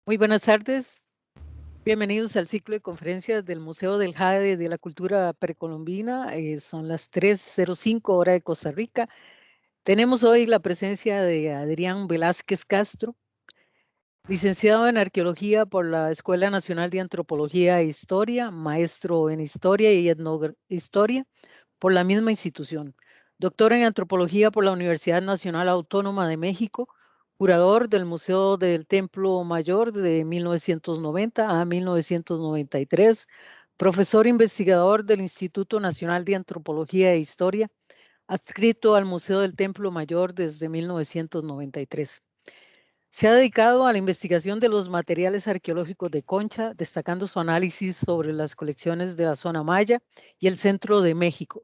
Muy buenas tardes, bienvenidos al ciclo de conferencias del Museo del Jade de la Cultura Precolombina. Son las 3:05 hora de Costa Rica. Tenemos hoy la presencia de Adrián Velázquez Castro, licenciado en Arqueología por la Escuela Nacional de Antropología e Historia, maestro en Historia y Etnohistoria por la misma institución, doctor en Antropología por la Universidad Nacional Autónoma de México, curador del Museo del Templo Mayor de 1990 a 1993, profesor investigador del Instituto Nacional de Antropología e Historia, adscrito al Museo del Templo Mayor desde 1993. Se ha dedicado a la investigación de los materiales arqueológicos de Concha, destacando su análisis sobre las colecciones de la zona maya y el centro de México.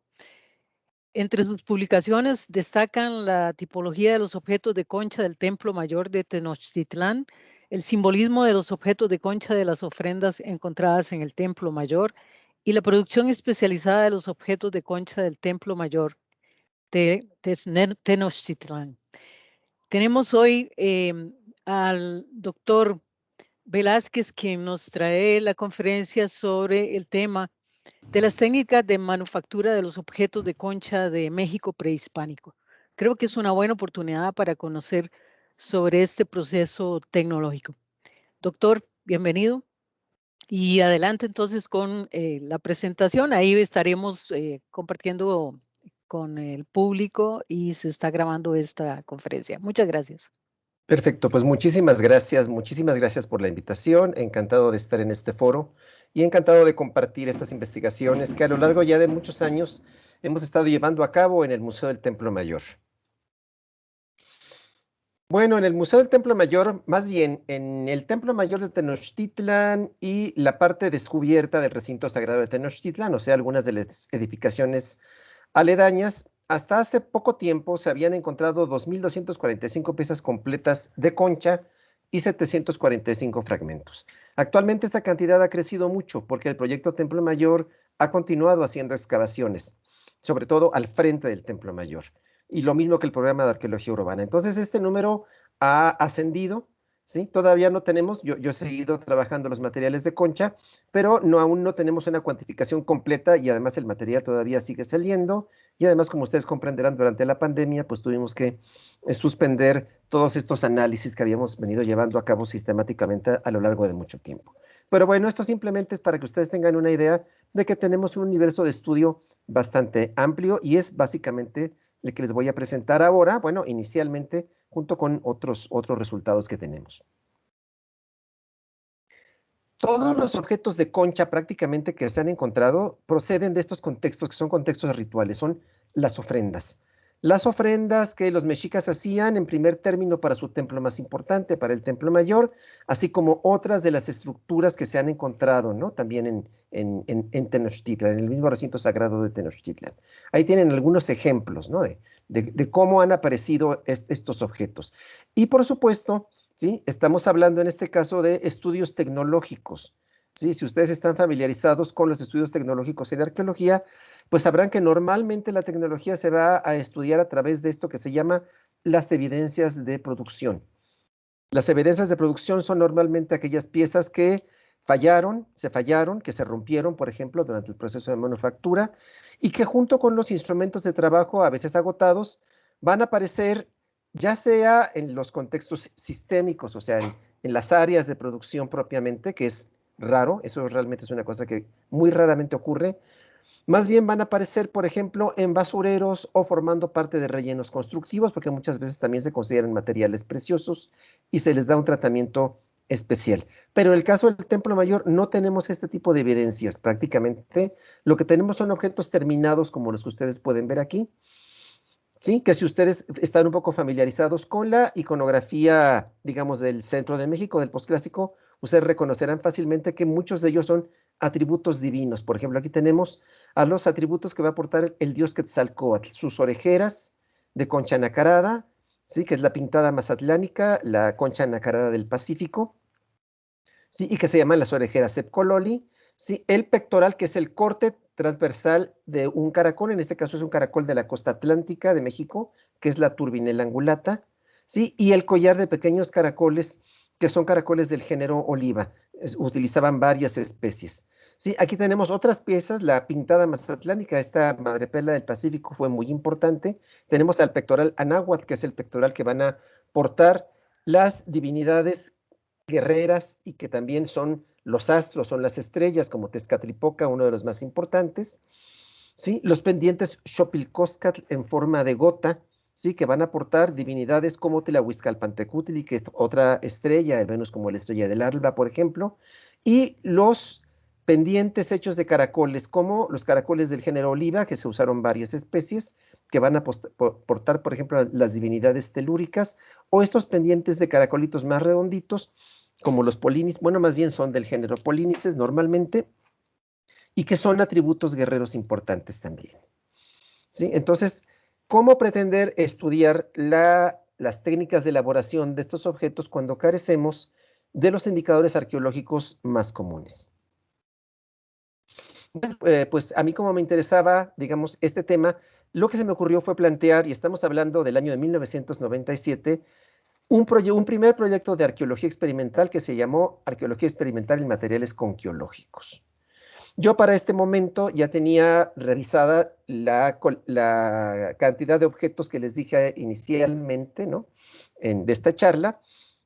Entre sus publicaciones destacan la tipología de los objetos de concha del Templo Mayor de Tenochtitlán, el simbolismo de los objetos de concha de las ofrendas encontradas en el Templo Mayor y la producción especializada de los objetos de concha del Templo Mayor de Tenochtitlán. Tenemos hoy al doctor Velázquez, quien nos trae la conferencia sobre el tema de las técnicas de manufactura de los objetos de concha de México prehispánico. Creo que es una buena oportunidad para conocer sobre este proceso tecnológico. Doctor, bienvenido. Y adelante entonces con la presentación. Ahí estaremos compartiendo con el público y se está grabando esta conferencia. Muchas gracias. Perfecto, pues muchísimas gracias por la invitación. Encantado de estar en este foro y encantado de compartir estas investigaciones que a lo largo ya de muchos años hemos estado llevando a cabo en el Museo del Templo Mayor. Bueno, en el Museo del Templo Mayor, más bien en el Templo Mayor de Tenochtitlan y la parte descubierta del recinto sagrado de Tenochtitlan, o sea, algunas de las edificaciones aledañas, hasta hace poco tiempo se habían encontrado 2.245 piezas completas de concha y 745 fragmentos. Actualmente esta cantidad ha crecido mucho porque el proyecto Templo Mayor ha continuado haciendo excavaciones, sobre todo al frente del Templo Mayor, y lo mismo que el programa de arqueología urbana. Entonces este número ha ascendido, ¿sí? Todavía no tenemos, yo he seguido trabajando los materiales de concha, pero aún no tenemos una cuantificación completa y además el material todavía sigue saliendo y además, como ustedes comprenderán, durante la pandemia, pues tuvimos que suspender todos estos análisis que habíamos venido llevando a cabo sistemáticamente a lo largo de mucho tiempo. Pero bueno, esto simplemente es para que ustedes tengan una idea de que tenemos un universo de estudio bastante amplio y es básicamente el que les voy a presentar ahora, bueno, inicialmente, junto con otros resultados que tenemos. Todos los objetos de concha prácticamente que se han encontrado proceden de estos contextos que son contextos rituales, son las ofrendas. Las ofrendas que los mexicas hacían en primer término para su templo más importante, para el templo mayor, así como otras de las estructuras que se han encontrado, ¿no? También en Tenochtitlan, en el mismo recinto sagrado de Tenochtitlan. Ahí tienen algunos ejemplos, ¿no? de cómo han aparecido estos objetos. Y por supuesto, ¿sí? Estamos hablando en este caso de estudios tecnológicos. ¿Sí? Si ustedes están familiarizados con los estudios tecnológicos en arqueología, pues sabrán que normalmente la tecnología se va a estudiar a través de esto que se llama las evidencias de producción. Las evidencias de producción son normalmente aquellas piezas que se fallaron, que se rompieron, por ejemplo, durante el proceso de manufactura, y que junto con los instrumentos de trabajo, a veces agotados, van a aparecer ya sea en los contextos sistémicos, o sea, en las áreas de producción propiamente, que es raro, eso realmente es una cosa que muy raramente ocurre, más bien van a aparecer, por ejemplo, en basureros o formando parte de rellenos constructivos, porque muchas veces también se consideran materiales preciosos y se les da un tratamiento especial. Pero en el caso del Templo Mayor no tenemos este tipo de evidencias. Prácticamente lo que tenemos son objetos terminados como los que ustedes pueden ver aquí. Sí, que si ustedes están un poco familiarizados con la iconografía, digamos, del centro de México, del posclásico, ustedes reconocerán fácilmente que muchos de ellos son atributos divinos. Por ejemplo, aquí tenemos a los atributos que va a aportar el dios Quetzalcóatl, sus orejeras de concha nacarada, ¿sí? Que es la pintada mazatlánica, la concha nacarada del Pacífico, ¿sí? Y que se llaman las orejeras Cepcololi, ¿sí? El pectoral, que es el corte transversal de un caracol, en este caso es un caracol de la costa atlántica de México, que es la Turbinella angulata, ¿sí? Y el collar de pequeños caracoles que son caracoles del género oliva. Utilizaban varias especies. Sí, aquí tenemos otras piezas, la pintada mazatlánica, esta madrepela del Pacífico fue muy importante. Tenemos al pectoral anáhuac, que es el pectoral que van a portar las divinidades guerreras y que también son los astros, son las estrellas, como Tezcatlipoca, uno de los más importantes. ¿Sí? Los pendientes Xopilcóscatl en forma de gota, ¿sí? Que van a portar divinidades como Tlahuizcalpantecutli, que es otra estrella, el Venus como la estrella del alba, por ejemplo, y los pendientes hechos de caracoles, como los caracoles del género oliva, que se usaron varias especies, que van a portar, por ejemplo, las divinidades telúricas, o estos pendientes de caracolitos más redonditos, como los polínices, bueno, más bien son del género polínices normalmente, y que son atributos guerreros importantes también. ¿Sí? Entonces, ¿cómo pretender estudiar las técnicas de elaboración de estos objetos cuando carecemos de los indicadores arqueológicos más comunes? Bueno, pues a mí como me interesaba, digamos, este tema, lo que se me ocurrió fue plantear, y estamos hablando del año de 1997, un primer proyecto de arqueología experimental que se llamó Arqueología Experimental en Materiales Conquiológicos. Yo para este momento ya tenía revisada la cantidad de objetos que les dije inicialmente, ¿no? De esta charla.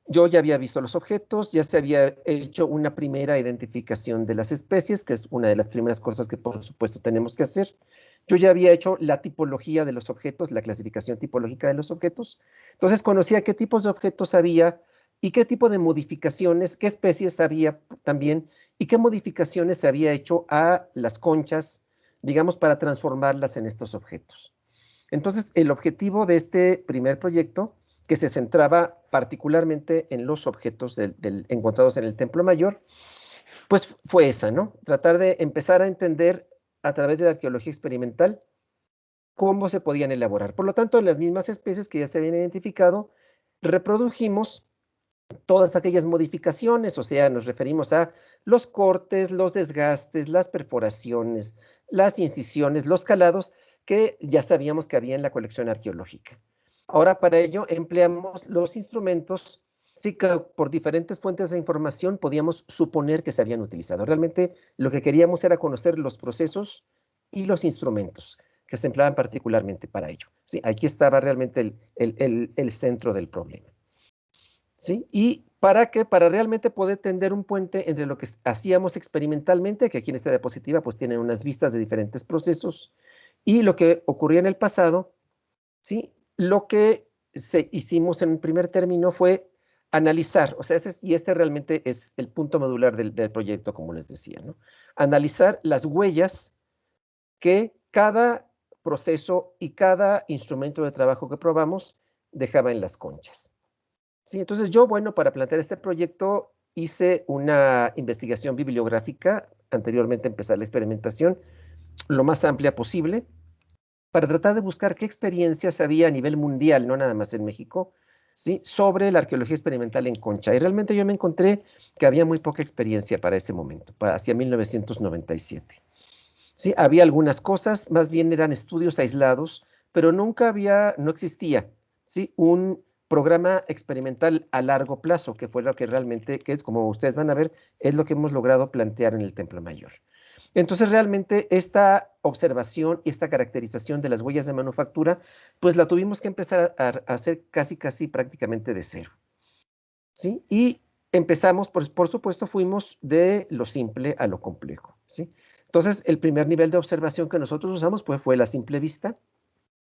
Yo ya había visto los objetos, ya se había hecho una primera identificación de las especies, que es una de las primeras cosas que por supuesto tenemos que hacer. Yo ya había hecho la tipología de los objetos, la clasificación tipológica de los objetos. Entonces conocía qué tipos de objetos había y qué tipo de modificaciones, qué especies había también y qué modificaciones se había hecho a las conchas, digamos, para transformarlas en estos objetos. Entonces, el objetivo de este primer proyecto, que se centraba particularmente en los objetos encontrados en el Templo Mayor, pues fue esa, ¿no? Tratar de empezar a entender a través de la arqueología experimental cómo se podían elaborar. Por lo tanto, las mismas especies que ya se habían identificado, reprodujimos todas aquellas modificaciones, o sea, nos referimos a los cortes, los desgastes, las perforaciones, las incisiones, los calados que ya sabíamos que había en la colección arqueológica. Ahora para ello empleamos los instrumentos, sí que por diferentes fuentes de información podíamos suponer que se habían utilizado. Realmente lo que queríamos era conocer los procesos y los instrumentos que se empleaban particularmente para ello. Sí, aquí estaba realmente el centro del problema. ¿Sí? ¿Y para qué? Para realmente poder tender un puente entre lo que hacíamos experimentalmente, que aquí en esta diapositiva pues tienen unas vistas de diferentes procesos, y lo que ocurría en el pasado, ¿sí? Lo que hicimos en primer término fue analizar, o sea, este realmente es el punto medular del proyecto, como les decía, ¿no? Analizar las huellas que cada proceso y cada instrumento de trabajo que probamos dejaba en las conchas. Sí, entonces yo, bueno, para plantear este proyecto hice una investigación bibliográfica, anteriormente a empezar la experimentación, lo más amplia posible, para tratar de buscar qué experiencias había a nivel mundial, no nada más en México, ¿sí? Sobre la arqueología experimental en Concha. Y realmente yo me encontré que había muy poca experiencia para ese momento, hacia 1997. Sí, había algunas cosas, más bien eran estudios aislados, pero no existía, ¿sí? Un programa experimental a largo plazo, que fue lo que realmente, que es como ustedes van a ver, es lo que hemos logrado plantear en el Templo Mayor. Entonces, realmente esta observación y esta caracterización de las huellas de manufactura, pues la tuvimos que empezar a hacer casi prácticamente de cero, ¿sí? Y empezamos, por supuesto, fuimos de lo simple a lo complejo, ¿sí? Entonces, el primer nivel de observación que nosotros usamos pues, fue la simple vista,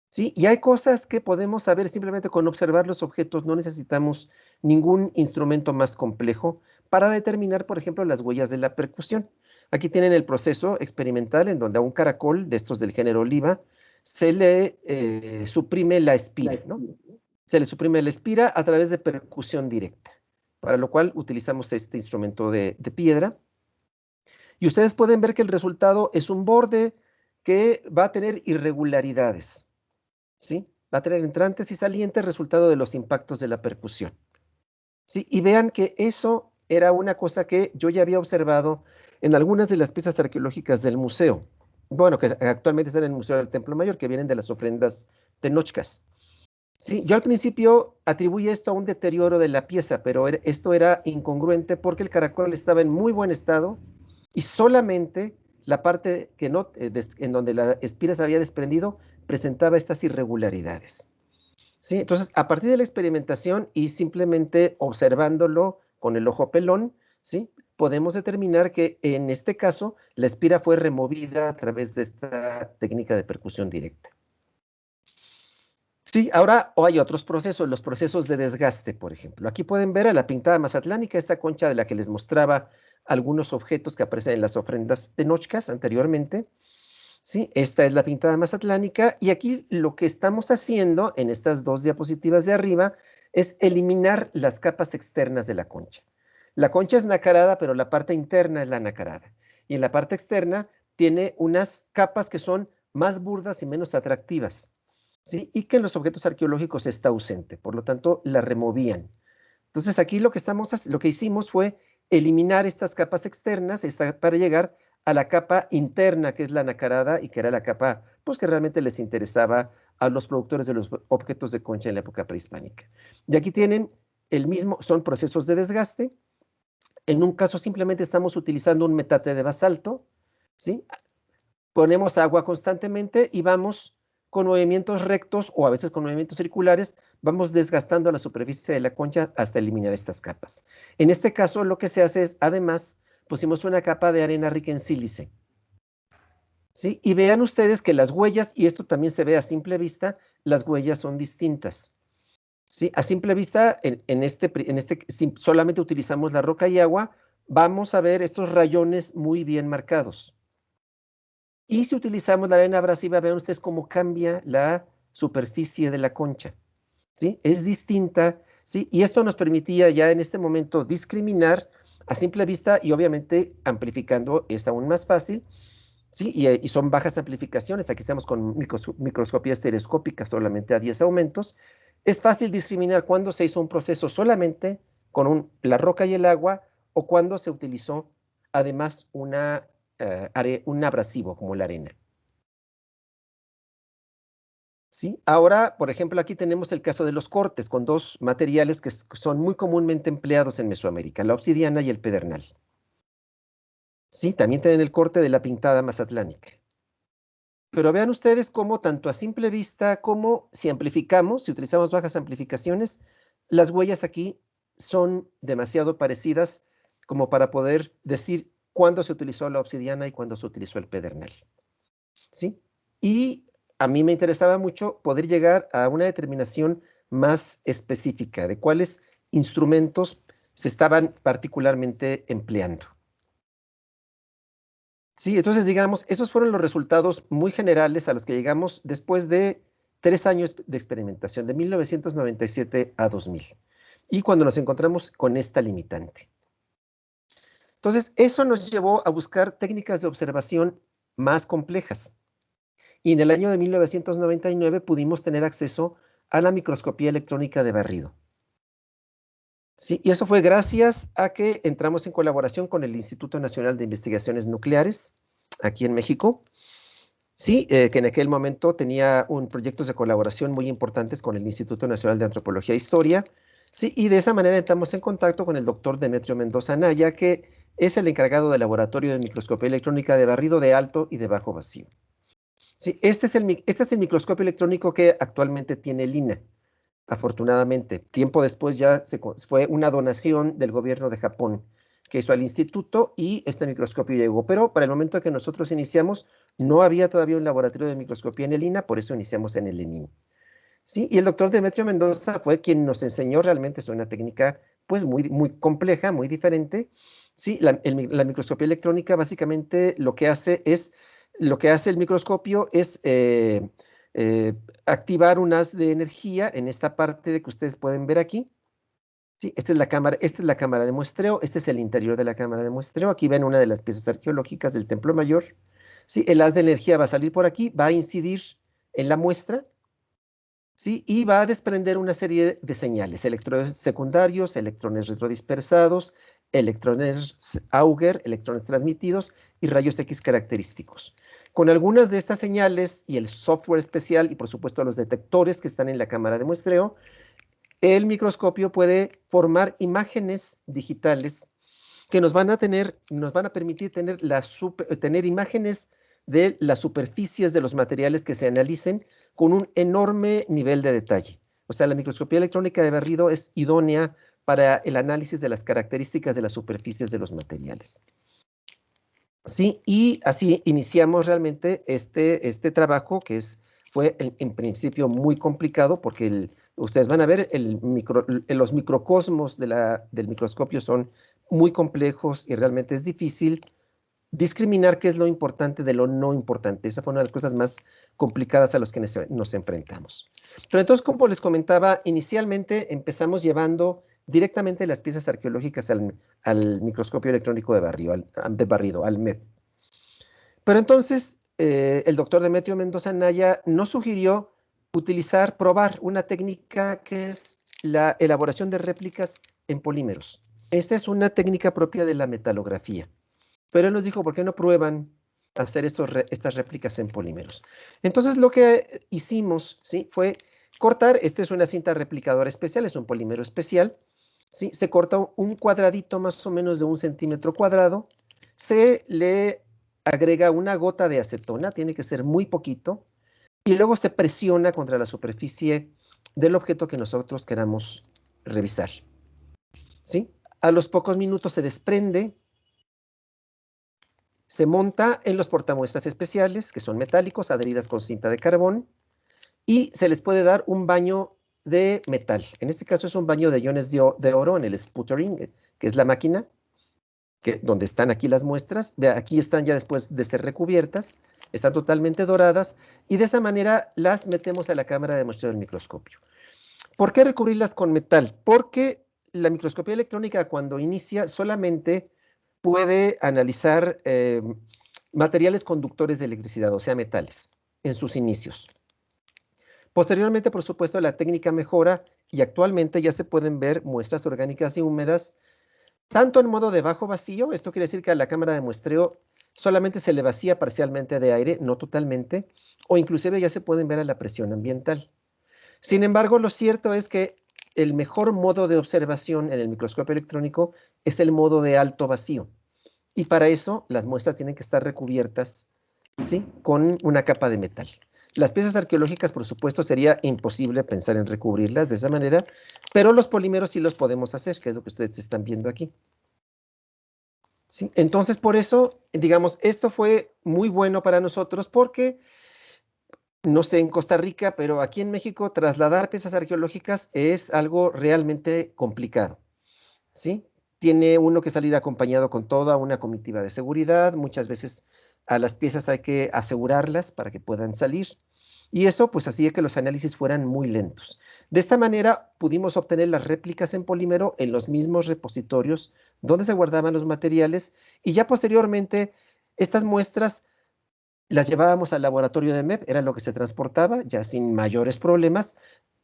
¿sí? Y hay cosas que podemos saber simplemente con observar los objetos, no necesitamos ningún instrumento más complejo para determinar, por ejemplo, las huellas de la percusión. Aquí tienen el proceso experimental en donde a un caracol de estos del género oliva se le suprime la espira, ¿no? Se le suprime la espira a través de percusión directa, para lo cual utilizamos este instrumento de piedra. Y ustedes pueden ver que el resultado es un borde que va a tener irregularidades, ¿sí? Va a tener entrantes y salientes resultado de los impactos de la percusión, ¿sí? Y vean que eso era una cosa que yo ya había observado en algunas de las piezas arqueológicas del museo. Bueno, que actualmente están en el Museo del Templo Mayor, que vienen de las ofrendas tenochcas. Sí, yo al principio atribuí esto a un deterioro de la pieza, pero esto era incongruente porque el caracol estaba en muy buen estado y solamente la parte que no, en donde la espira se había desprendido presentaba estas irregularidades. ¿Sí? Entonces, a partir de la experimentación y simplemente observándolo con el ojo pelón, ¿sí? Podemos determinar que en este caso la espira fue removida a través de esta técnica de percusión directa. Sí, ahora hay otros procesos, los procesos de desgaste, por ejemplo. Aquí pueden ver a la pintada mazatlánica, esta concha de la que les mostraba algunos objetos que aparecen en las ofrendas tenochcas anteriormente. Sí, esta es la pintada mazatlánica y aquí lo que estamos haciendo en estas dos diapositivas de arriba es eliminar las capas externas de la concha. La concha es nacarada, pero la parte interna es la nacarada. Y en la parte externa tiene unas capas que son más burdas y menos atractivas. ¿Sí? Y que en los objetos arqueológicos está ausente, por lo tanto la removían. Entonces aquí lo que hicimos fue eliminar estas capas externas para llegar a la capa interna, que es la nacarada y que era la capa pues, que realmente les interesaba a los productores de los objetos de concha en la época prehispánica. Y aquí tienen el mismo, son procesos de desgaste. En un caso simplemente estamos utilizando un metate de basalto, ¿sí? Ponemos agua constantemente y vamos con movimientos rectos o a veces con movimientos circulares, vamos desgastando la superficie de la concha hasta eliminar estas capas. En este caso lo que se hace es, además, pusimos una capa de arena rica en sílice. ¿Sí? Y vean ustedes que las huellas, y esto también se ve a simple vista, las huellas son distintas. ¿Sí? A simple vista, si solamente utilizamos la roca y agua, vamos a ver estos rayones muy bien marcados. Y si utilizamos la arena abrasiva, vean ustedes cómo cambia la superficie de la concha, ¿sí? Es distinta, ¿sí? Y esto nos permitía ya en este momento discriminar a simple vista y obviamente amplificando es aún más fácil, ¿sí? Y son bajas amplificaciones, aquí estamos con microscopía estereoscópica solamente a 10 aumentos. Es fácil discriminar cuando se hizo un proceso solamente con la roca y el agua o cuando se utilizó además un abrasivo como la arena. ¿Sí? Ahora, por ejemplo, aquí tenemos el caso de los cortes con dos materiales que son muy comúnmente empleados en Mesoamérica, la obsidiana y el pedernal. Sí, también tienen el corte de la pintada mazatlánica. Pero vean ustedes cómo tanto a simple vista como si amplificamos, si utilizamos bajas amplificaciones, las huellas aquí son demasiado parecidas como para poder decir cuándo se utilizó la obsidiana y cuándo se utilizó el pedernal. ¿Sí? Y a mí me interesaba mucho poder llegar a una determinación más específica de cuáles instrumentos se estaban particularmente empleando. Sí, entonces digamos, esos fueron los resultados muy generales a los que llegamos después de 3 años de experimentación, de 1997 a 2000, y cuando nos encontramos con esta limitante. Entonces, eso nos llevó a buscar técnicas de observación más complejas. Y en el año de 1999 pudimos tener acceso a la microscopía electrónica de barrido. Sí, y eso fue gracias a que entramos en colaboración con el Instituto Nacional de Investigaciones Nucleares, aquí en México. Sí, que en aquel momento tenía proyectos de colaboración muy importantes con el Instituto Nacional de Antropología e Historia. Sí, y de esa manera entramos en contacto con el doctor Demetrio Mendoza Anaya, que es el encargado del Laboratorio de Microscopía Electrónica de Barrido de Alto y de Bajo Vacío. Sí, este es el microscopio electrónico que actualmente tiene el INAH, afortunadamente. Tiempo después ya fue una donación del gobierno de Japón que hizo al instituto y este microscopio llegó. Pero para el momento que nosotros iniciamos, no había todavía un laboratorio de microscopía en el INAH, por eso iniciamos en el ENIM. Sí, y el doctor Demetrio Mendoza fue quien nos enseñó realmente, es una técnica pues muy, muy compleja, muy diferente. Sí, la microscopía electrónica básicamente lo que hace el microscopio es activar un haz de energía en esta parte que ustedes pueden ver aquí. Sí, esta es la cámara de muestreo, este es el interior de la cámara de muestreo. Aquí ven una de las piezas arqueológicas del Templo Mayor. Sí, el haz de energía va a salir por aquí, va a incidir en la muestra. ¿Sí? Y va a desprender una serie de señales, electrones secundarios, electrones retrodispersados, electrones Auger, electrones transmitidos y rayos X característicos. Con algunas de estas señales y el software especial y por supuesto los detectores que están en la cámara de muestreo, el microscopio puede formar imágenes digitales que nos van a permitir tener imágenes de las superficies de los materiales que se analicen con un enorme nivel de detalle. O sea, la microscopía electrónica de barrido es idónea para el análisis de las características de las superficies de los materiales. Sí, y así iniciamos realmente este trabajo que fue en principio muy complicado porque ustedes van a ver los microcosmos del microscopio son muy complejos y realmente es difícil discriminar qué es lo importante de lo no importante. Esa fue una de las cosas más complicadas a las que nos enfrentamos. Pero entonces, como les comentaba, inicialmente empezamos llevando directamente las piezas arqueológicas al microscopio electrónico de barrido, al MEP. Pero entonces, el doctor Demetrio Mendoza Naya nos sugirió probar una técnica que es la elaboración de réplicas en polímeros. Esta es una técnica propia de la metalografía. Pero él nos dijo, ¿por qué no prueban hacer estas réplicas en polímeros? Entonces lo que hicimos, ¿sí?, fue cortar, esta es una cinta replicadora especial, es un polímero especial, ¿sí? Se corta un cuadradito más o menos de 1 centímetro cuadrado, se le agrega una gota de acetona, tiene que ser muy poquito, y luego se presiona contra la superficie del objeto que nosotros queramos revisar, ¿sí? A los pocos minutos se desprende, se monta en los portamuestras especiales, que son metálicos, adheridas con cinta de carbón, y se les puede dar un baño de metal. En este caso es un baño de iones de oro en el sputtering, que es la máquina, donde están aquí las muestras. Aquí están ya después de ser recubiertas, están totalmente doradas, y de esa manera las metemos a la cámara de muestreo del microscopio. ¿Por qué recubrirlas con metal? Porque la microscopía electrónica, cuando inicia, solamente puede analizar materiales conductores de electricidad, o sea, metales, en sus inicios. Posteriormente, por supuesto, la técnica mejora y actualmente ya se pueden ver muestras orgánicas y húmedas, tanto en modo de bajo vacío, esto quiere decir que a la cámara de muestreo solamente se le vacía parcialmente de aire, no totalmente, o inclusive ya se pueden ver a la presión ambiental. Sin embargo, lo cierto es que el mejor modo de observación en el microscopio electrónico es el modo de alto vacío. Y para eso las muestras tienen que estar recubiertas, ¿sí?, con una capa de metal. Las piezas arqueológicas, por supuesto, sería imposible pensar en recubrirlas de esa manera, pero los polímeros sí los podemos hacer, que es lo que ustedes están viendo aquí. ¿Sí? Entonces, por eso, digamos, esto fue muy bueno para nosotros porque, no sé en Costa Rica, pero aquí en México trasladar piezas arqueológicas es algo realmente complicado, ¿sí? Tiene uno que salir acompañado con toda una comitiva de seguridad, muchas veces a las piezas hay que asegurarlas para que puedan salir, y eso pues hacía que los análisis fueran muy lentos. De esta manera pudimos obtener las réplicas en polímero en los mismos repositorios donde se guardaban los materiales, y ya posteriormente estas muestras las llevábamos al laboratorio de MEP, era lo que se transportaba, ya sin mayores problemas.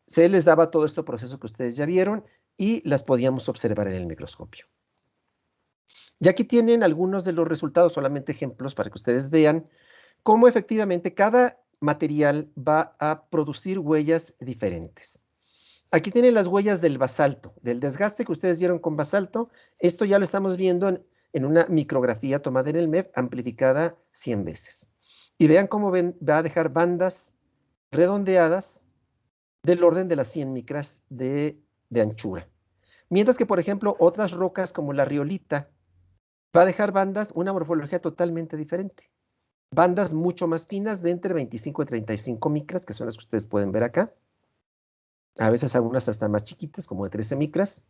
Se les daba todo este proceso que ustedes ya vieron y las podíamos observar en el microscopio. Y aquí tienen algunos de los resultados, solamente ejemplos para que ustedes vean cómo efectivamente cada material va a producir huellas diferentes. Aquí tienen las huellas del basalto, del desgaste que ustedes vieron con basalto. Esto ya lo estamos viendo en una micrografía tomada en el MEP, amplificada 100 veces. Y vean cómo va a dejar bandas redondeadas del orden de las 100 micras de anchura. Mientras que, por ejemplo, otras rocas como la riolita va a dejar bandas, una morfología totalmente diferente. Bandas mucho más finas de entre 25 y 35 micras, que son las que ustedes pueden ver acá. A veces algunas hasta más chiquitas, como de 13 micras,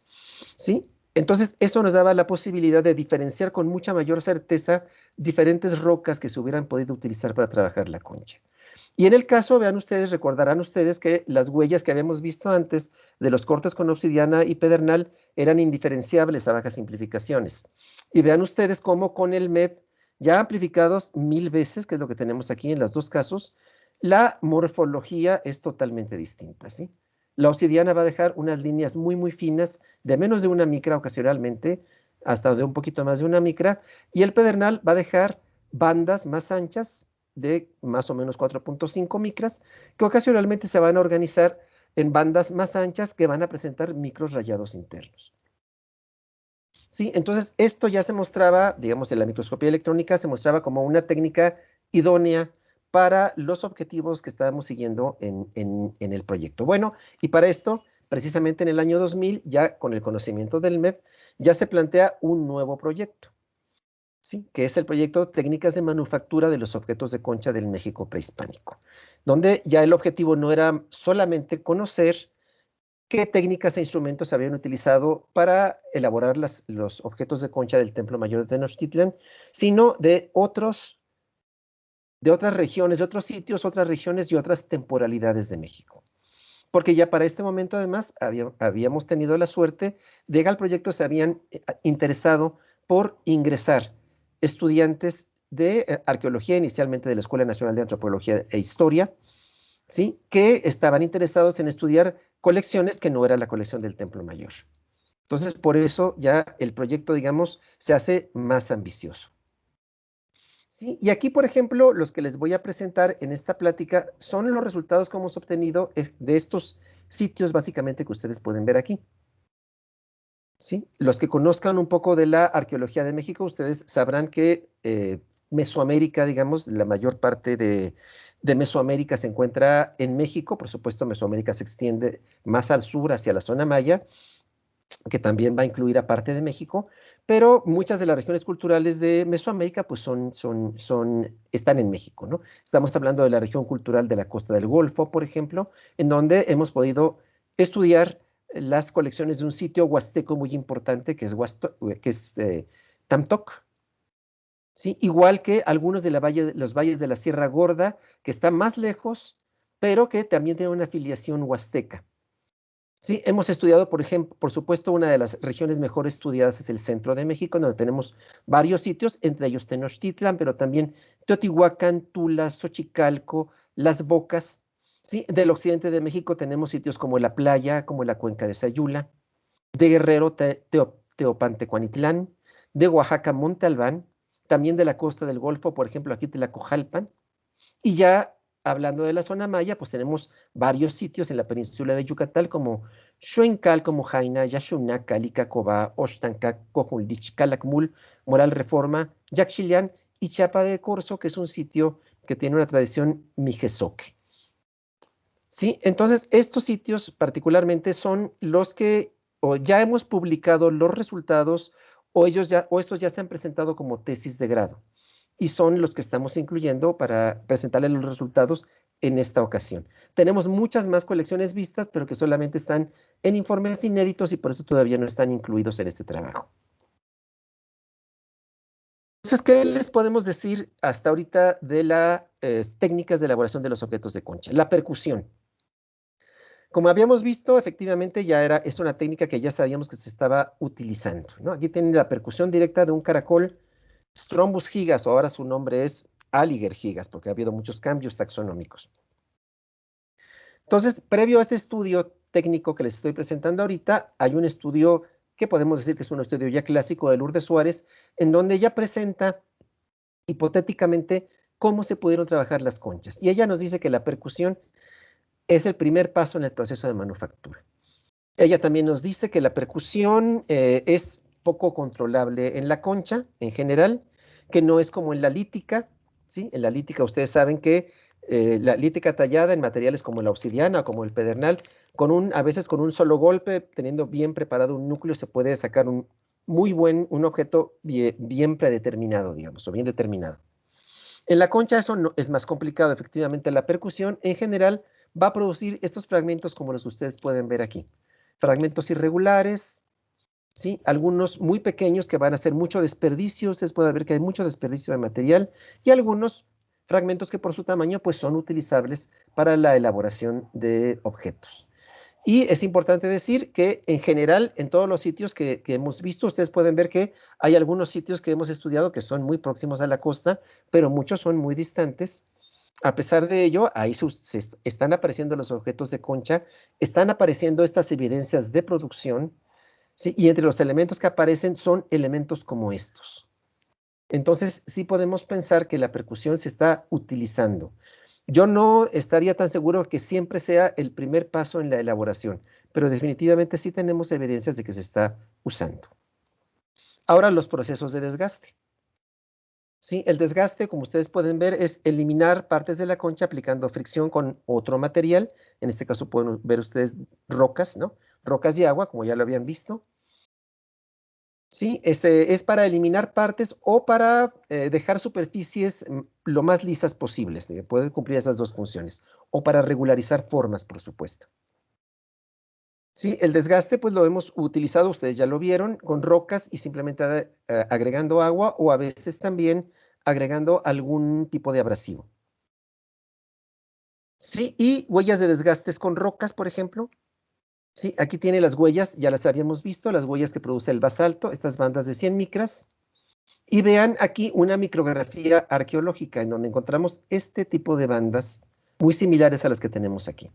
¿sí? Entonces, eso nos daba la posibilidad de diferenciar con mucha mayor certeza diferentes rocas que se hubieran podido utilizar para trabajar la concha. Y en el caso, vean ustedes, recordarán ustedes que las huellas que habíamos visto antes de los cortes con obsidiana y pedernal eran indiferenciables a bajas simplificaciones. Y vean ustedes cómo con el MEP, ya amplificados 1000 veces, que es lo que tenemos aquí en los dos casos, la morfología es totalmente distinta, ¿sí? La obsidiana va a dejar unas líneas muy, muy finas, de menos de 1 micra ocasionalmente, hasta de un poquito más de 1 micra, y el pedernal va a dejar bandas más anchas, de más o menos 4.5 micras, que ocasionalmente se van a organizar en bandas más anchas que van a presentar micros rayados internos. Sí, entonces esto ya se mostraba, digamos, en la microscopía electrónica se mostraba como una técnica idónea para los objetivos que estábamos siguiendo en el proyecto. Bueno, y para esto, precisamente en el año 2000, ya con el conocimiento del MEP, ya se plantea un nuevo proyecto, ¿sí? Que es el proyecto Técnicas de Manufactura de los Objetos de Concha del México Prehispánico, donde ya el objetivo no era solamente conocer qué técnicas e instrumentos habían utilizado para elaborar los objetos de concha del Templo Mayor de Tenochtitlan, sino de otras regiones, de otros sitios, otras regiones y otras temporalidades de México. Porque ya para este momento, además, habíamos tenido la suerte de que al proyecto se habían interesado por ingresar estudiantes de arqueología, inicialmente de la Escuela Nacional de Antropología e Historia, ¿sí? Que estaban interesados en estudiar colecciones que no era la colección del Templo Mayor. Entonces, por eso ya el proyecto, digamos, se hace más ambicioso. ¿Sí? Y aquí, por ejemplo, los que les voy a presentar en esta plática son los resultados que hemos obtenido de estos sitios, básicamente, que ustedes pueden ver aquí. ¿Sí? Los que conozcan un poco de la arqueología de México, ustedes sabrán que Mesoamérica, digamos, la mayor parte de Mesoamérica se encuentra en México. Por supuesto, Mesoamérica se extiende más al sur, hacia la zona maya, que también va a incluir a parte de México, pero muchas de las regiones culturales de Mesoamérica pues están en México, ¿no? Estamos hablando de la región cultural de la Costa del Golfo, por ejemplo, en donde hemos podido estudiar las colecciones de un sitio huasteco muy importante que es Tamtoc, ¿sí? Igual que algunos de los valles de la Sierra Gorda, que están más lejos, pero que también tienen una afiliación huasteca. Sí, hemos estudiado, por ejemplo, por supuesto, una de las regiones mejor estudiadas es el centro de México, donde tenemos varios sitios, entre ellos Tenochtitlan, pero también Teotihuacán, Tula, Xochicalco, Las Bocas. ¿Sí? Del occidente de México tenemos sitios como La Playa, como la Cuenca de Sayula, de Guerrero, Teopantecuanitlán, de Oaxaca, Monte Albán, también de la costa del Golfo, por ejemplo, aquí Tlacojalpan, y ya hablando de la zona maya, pues tenemos varios sitios en la península de Yucatán como Xuencal, como Jaina, Yaxunaca, Licacobá, Oxtanca, Cojuldich, Calakmul, Moral Reforma, Yaxchilián y Chiapa de Corzo, que es un sitio que tiene una tradición mijezoque. ¿Sí? Entonces, estos sitios particularmente son los que o ya hemos publicado los resultados o estos ya se han presentado como tesis de grado y son los que estamos incluyendo para presentarles los resultados en esta ocasión. Tenemos muchas más colecciones vistas, pero que solamente están en informes inéditos y por eso todavía no están incluidos en este trabajo. Entonces, ¿qué les podemos decir hasta ahorita de las técnicas de elaboración de los objetos de concha? La percusión. Como habíamos visto, efectivamente es una técnica que ya sabíamos que se estaba utilizando, ¿no? Aquí tienen la percusión directa de un caracol Strombus gigas, o ahora su nombre es Aliger gigas, porque ha habido muchos cambios taxonómicos. Entonces, previo a este estudio técnico que les estoy presentando ahorita, hay un estudio que podemos decir que es un estudio ya clásico de Lourdes Suárez, en donde ella presenta hipotéticamente cómo se pudieron trabajar las conchas. Y ella nos dice que la percusión es el primer paso en el proceso de manufactura. Ella también nos dice que la percusión es poco controlable en la concha en general, que no es como en la lítica, ¿sí? En la lítica ustedes saben que la lítica tallada en materiales como la obsidiana o como el pedernal, a veces con un solo golpe, teniendo bien preparado un núcleo, se puede sacar un objeto bien predeterminado, digamos, o bien determinado. En la concha eso no, es más complicado, efectivamente. La percusión en general va a producir estos fragmentos como los que ustedes pueden ver aquí. Fragmentos irregulares, ¿sí? Algunos muy pequeños que van a hacer mucho desperdicio. Ustedes pueden ver que hay mucho desperdicio de material y algunos fragmentos que por su tamaño pues son utilizables para la elaboración de objetos. Y es importante decir que en general, en todos los sitios que hemos visto, ustedes pueden ver que hay algunos sitios que hemos estudiado que son muy próximos a la costa, pero muchos son muy distantes. A pesar de ello, ahí están apareciendo los objetos de concha, están apareciendo estas evidencias de producción, ¿sí? Y entre los elementos que aparecen son elementos como estos. Entonces, sí podemos pensar que la percusión se está utilizando. Yo no estaría tan seguro que siempre sea el primer paso en la elaboración, pero definitivamente sí tenemos evidencias de que se está usando. Ahora, los procesos de desgaste. Sí, el desgaste, como ustedes pueden ver, es eliminar partes de la concha aplicando fricción con otro material. En este caso pueden ver ustedes rocas, ¿no? Rocas y agua, como ya lo habían visto. Sí, es para eliminar partes o para dejar superficies lo más lisas posibles. Puede cumplir esas dos funciones. O para regularizar formas, por supuesto. Sí, el desgaste pues lo hemos utilizado, ustedes ya lo vieron, con rocas y simplemente agregando agua o a veces también agregando algún tipo de abrasivo. Sí, y huellas de desgastes con rocas, por ejemplo. Sí, aquí tiene las huellas, ya las habíamos visto, las huellas que produce el basalto, estas bandas de 100 micras. Y vean aquí una micrografía arqueológica en donde encontramos este tipo de bandas muy similares a las que tenemos aquí.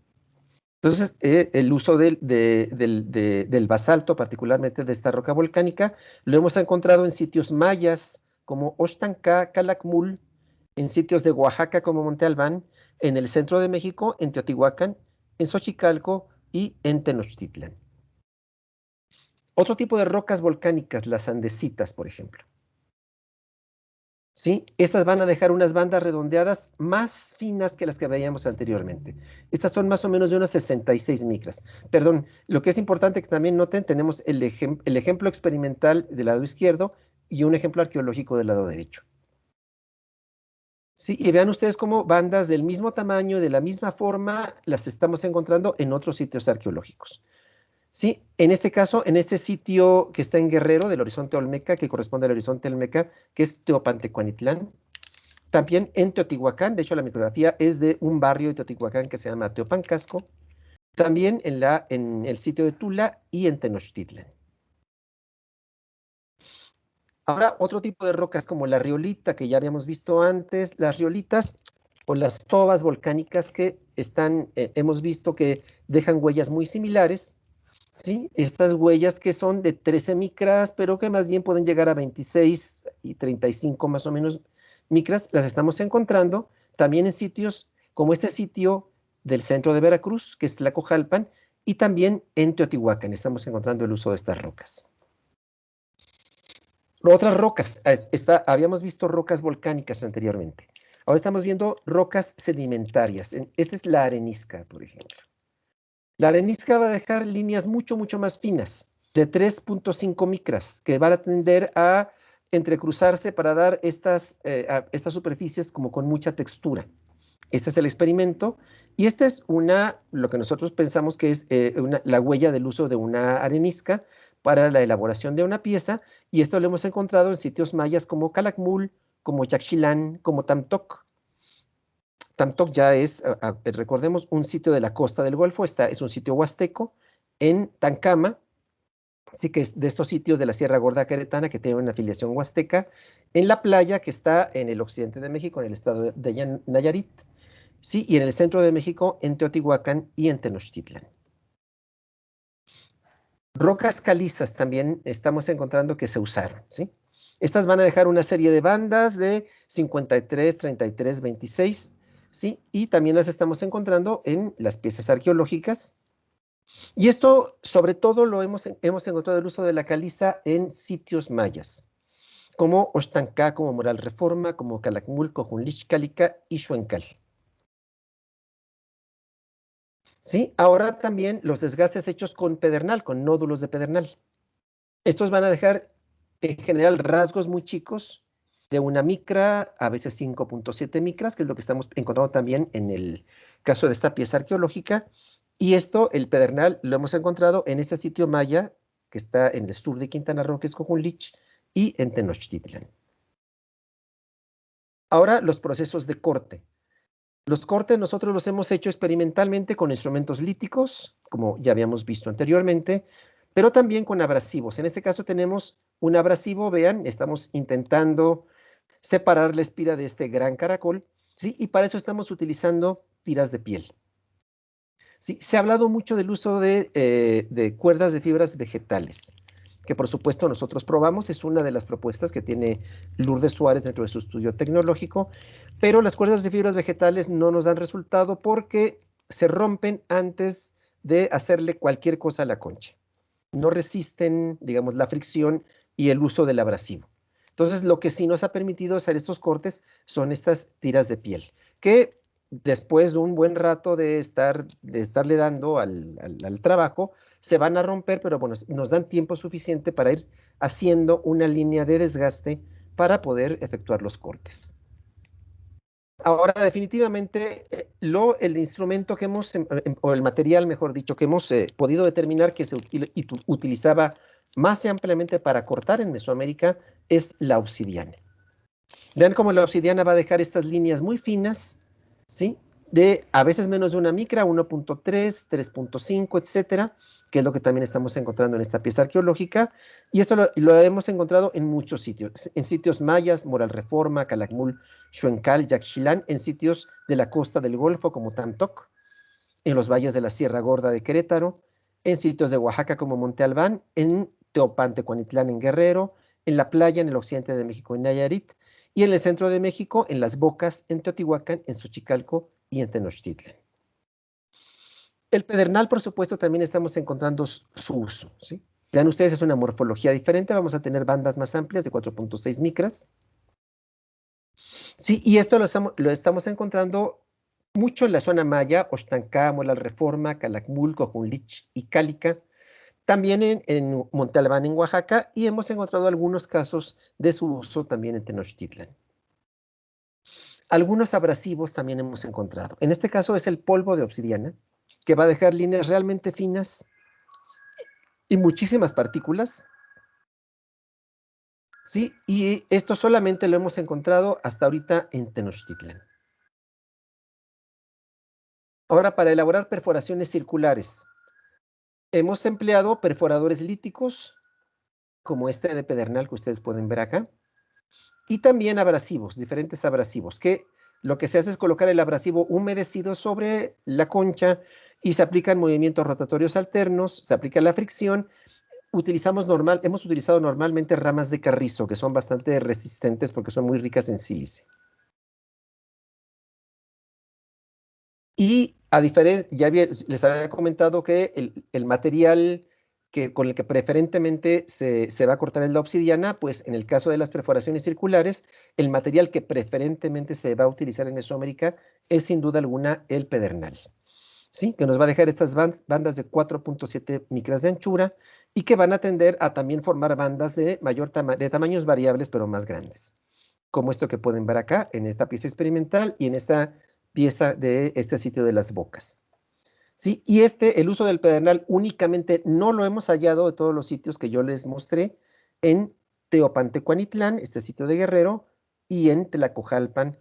Entonces, el uso del basalto, particularmente de esta roca volcánica, lo hemos encontrado en sitios mayas como Oxtancá, Calakmul, en sitios de Oaxaca como Monte Albán, en el centro de México, en Teotihuacán, en Xochicalco y en Tenochtitlan. Otro tipo de rocas volcánicas, las andesitas, por ejemplo. ¿Sí? Estas van a dejar unas bandas redondeadas más finas que las que veíamos anteriormente. Estas son más o menos de unas 66 micras. Perdón, lo que es importante que también noten, tenemos el ejemplo experimental del lado izquierdo y un ejemplo arqueológico del lado derecho. Sí, y vean ustedes cómo bandas del mismo tamaño, de la misma forma, las estamos encontrando en otros sitios arqueológicos. Sí, en este caso, en este sitio que está en Guerrero, del horizonte Olmeca, que corresponde al horizonte Olmeca, que es Teopantecuanitlán. También en Teotihuacán, de hecho la micrografía es de un barrio de Teotihuacán que se llama Teopancasco. También en el sitio de Tula y en Tenochtitlan. Ahora, otro tipo de rocas como la riolita que ya habíamos visto antes, las riolitas o las tobas volcánicas que hemos visto que dejan huellas muy similares, ¿sí? Estas huellas que son de 13 micras, pero que más bien pueden llegar a 26 y 35 más o menos micras, las estamos encontrando también en sitios como este sitio del centro de Veracruz, que es Tlacojalpan, y también en Teotihuacán estamos encontrando el uso de estas rocas. Otras rocas, habíamos visto rocas volcánicas anteriormente. Ahora estamos viendo rocas sedimentarias. Esta es la arenisca, por ejemplo. La arenisca va a dejar líneas mucho, mucho más finas, de 3.5 micras, que van a tender a entrecruzarse para dar estas superficies como con mucha textura. Este es el experimento y esta es lo que nosotros pensamos que es la huella del uso de una arenisca para la elaboración de una pieza, y esto lo hemos encontrado en sitios mayas como Calakmul, como Yaxchilán, como Tamtoc. Tamtoc ya es, recordemos, un sitio de la costa del Golfo, es un sitio huasteco en Tancama, sí que es de estos sitios de la Sierra Gorda Queretana que tienen una afiliación huasteca, en la playa que está en el occidente de México, en el estado de Nayarit, sí, y en el centro de México, en Teotihuacán y en Tenochtitlan. Rocas calizas también estamos encontrando que se usaron, ¿sí? Estas van a dejar una serie de bandas de 53, 33, 26, ¿sí? Y también las estamos encontrando en las piezas arqueológicas. Y esto, sobre todo, hemos encontrado el uso de la caliza en sitios mayas, como Oxtancá, como Moral Reforma, como Calakmul, Cojunlixcálica y Xuencal. ¿Sí? Ahora también los desgastes hechos con pedernal, con nódulos de pedernal. Estos van a dejar, en general, rasgos muy chicos, de una micra, a veces 5.7 micras, que es lo que estamos encontrando también en el caso de esta pieza arqueológica. Y esto, el pedernal, lo hemos encontrado en este sitio maya, que está en el sur de Quintana Roo, que es Cojunlich, y en Tenochtitlan. Ahora, los procesos de corte. Los cortes nosotros los hemos hecho experimentalmente con instrumentos líticos, como ya habíamos visto anteriormente, pero también con abrasivos. En este caso tenemos un abrasivo, vean, estamos intentando separar la espira de este gran caracol, ¿sí? Y para eso estamos utilizando tiras de piel. Sí, se ha hablado mucho del uso de cuerdas de fibras vegetales, que por supuesto nosotros probamos, es una de las propuestas que tiene Lourdes Suárez dentro de su estudio tecnológico, pero las cuerdas de fibras vegetales no nos dan resultado porque se rompen antes de hacerle cualquier cosa a la concha. No resisten, digamos, la fricción y el uso del abrasivo. Entonces, lo que sí nos ha permitido hacer estos cortes son estas tiras de piel, que después de un buen rato de estarle dando al trabajo, se van a romper, pero bueno, nos dan tiempo suficiente para ir haciendo una línea de desgaste para poder efectuar los cortes. Ahora, definitivamente, el instrumento que hemos, o el material, mejor dicho, que hemos podido determinar que se utilizaba más ampliamente para cortar en Mesoamérica es la obsidiana. Vean cómo la obsidiana va a dejar estas líneas muy finas, ¿sí? De a veces menos de una micra, 1.3, 3.5, etcétera, que es lo que también estamos encontrando en esta pieza arqueológica. Y esto lo hemos encontrado en muchos sitios. En sitios mayas, Moral Reforma, Calakmul, Xuencal, Yaxchilán, en sitios de la costa del Golfo como Tantoc, en los valles de la Sierra Gorda de Querétaro, en sitios de Oaxaca como Monte Albán, en Teopantecuanitlán en Guerrero, en la playa en el occidente de México en Nayarit, y en el centro de México, en Las Bocas, en Teotihuacán, en Xochicalco y en Tenochtitlan. El pedernal, por supuesto, también estamos encontrando su uso, ¿sí? Vean ustedes, es una morfología diferente, vamos a tener bandas más amplias de 4.6 micras. Sí, y esto lo estamos encontrando mucho en la zona maya, Oxtancá, Moral Reforma, Calakmul, Cojunlich y Cálica, también en Monte Albán, en Oaxaca, y hemos encontrado algunos casos de su uso también en Tenochtitlan. Algunos abrasivos también hemos encontrado. En este caso es el polvo de obsidiana, que va a dejar líneas realmente finas y muchísimas partículas. Sí, y esto solamente lo hemos encontrado hasta ahorita en Tenochtitlan. Ahora, para elaborar perforaciones circulares, hemos empleado perforadores líticos, como este de pedernal que ustedes pueden ver acá, y también abrasivos, diferentes abrasivos, que lo que se hace es colocar el abrasivo humedecido sobre la concha y se aplican movimientos rotatorios alternos, se aplica la fricción. Hemos utilizado normalmente ramas de carrizo, que son bastante resistentes porque son muy ricas en sílice. Y a diferencia, les había comentado que el material con el que preferentemente se va a cortar es la obsidiana, pues en el caso de las perforaciones circulares, el material que preferentemente se va a utilizar en Mesoamérica es sin duda alguna el pedernal, ¿sí? Que nos va a dejar estas bandas de 4.7 micras de anchura y que van a tender a también formar bandas de tamaños variables, pero más grandes, como esto que pueden ver acá en esta pieza experimental y en esta pieza de este sitio de Las Bocas. Sí, y el uso del pedernal únicamente no lo hemos hallado de todos los sitios que yo les mostré en Teopantecuanitlán, este sitio de Guerrero, y en Tlacojalpan,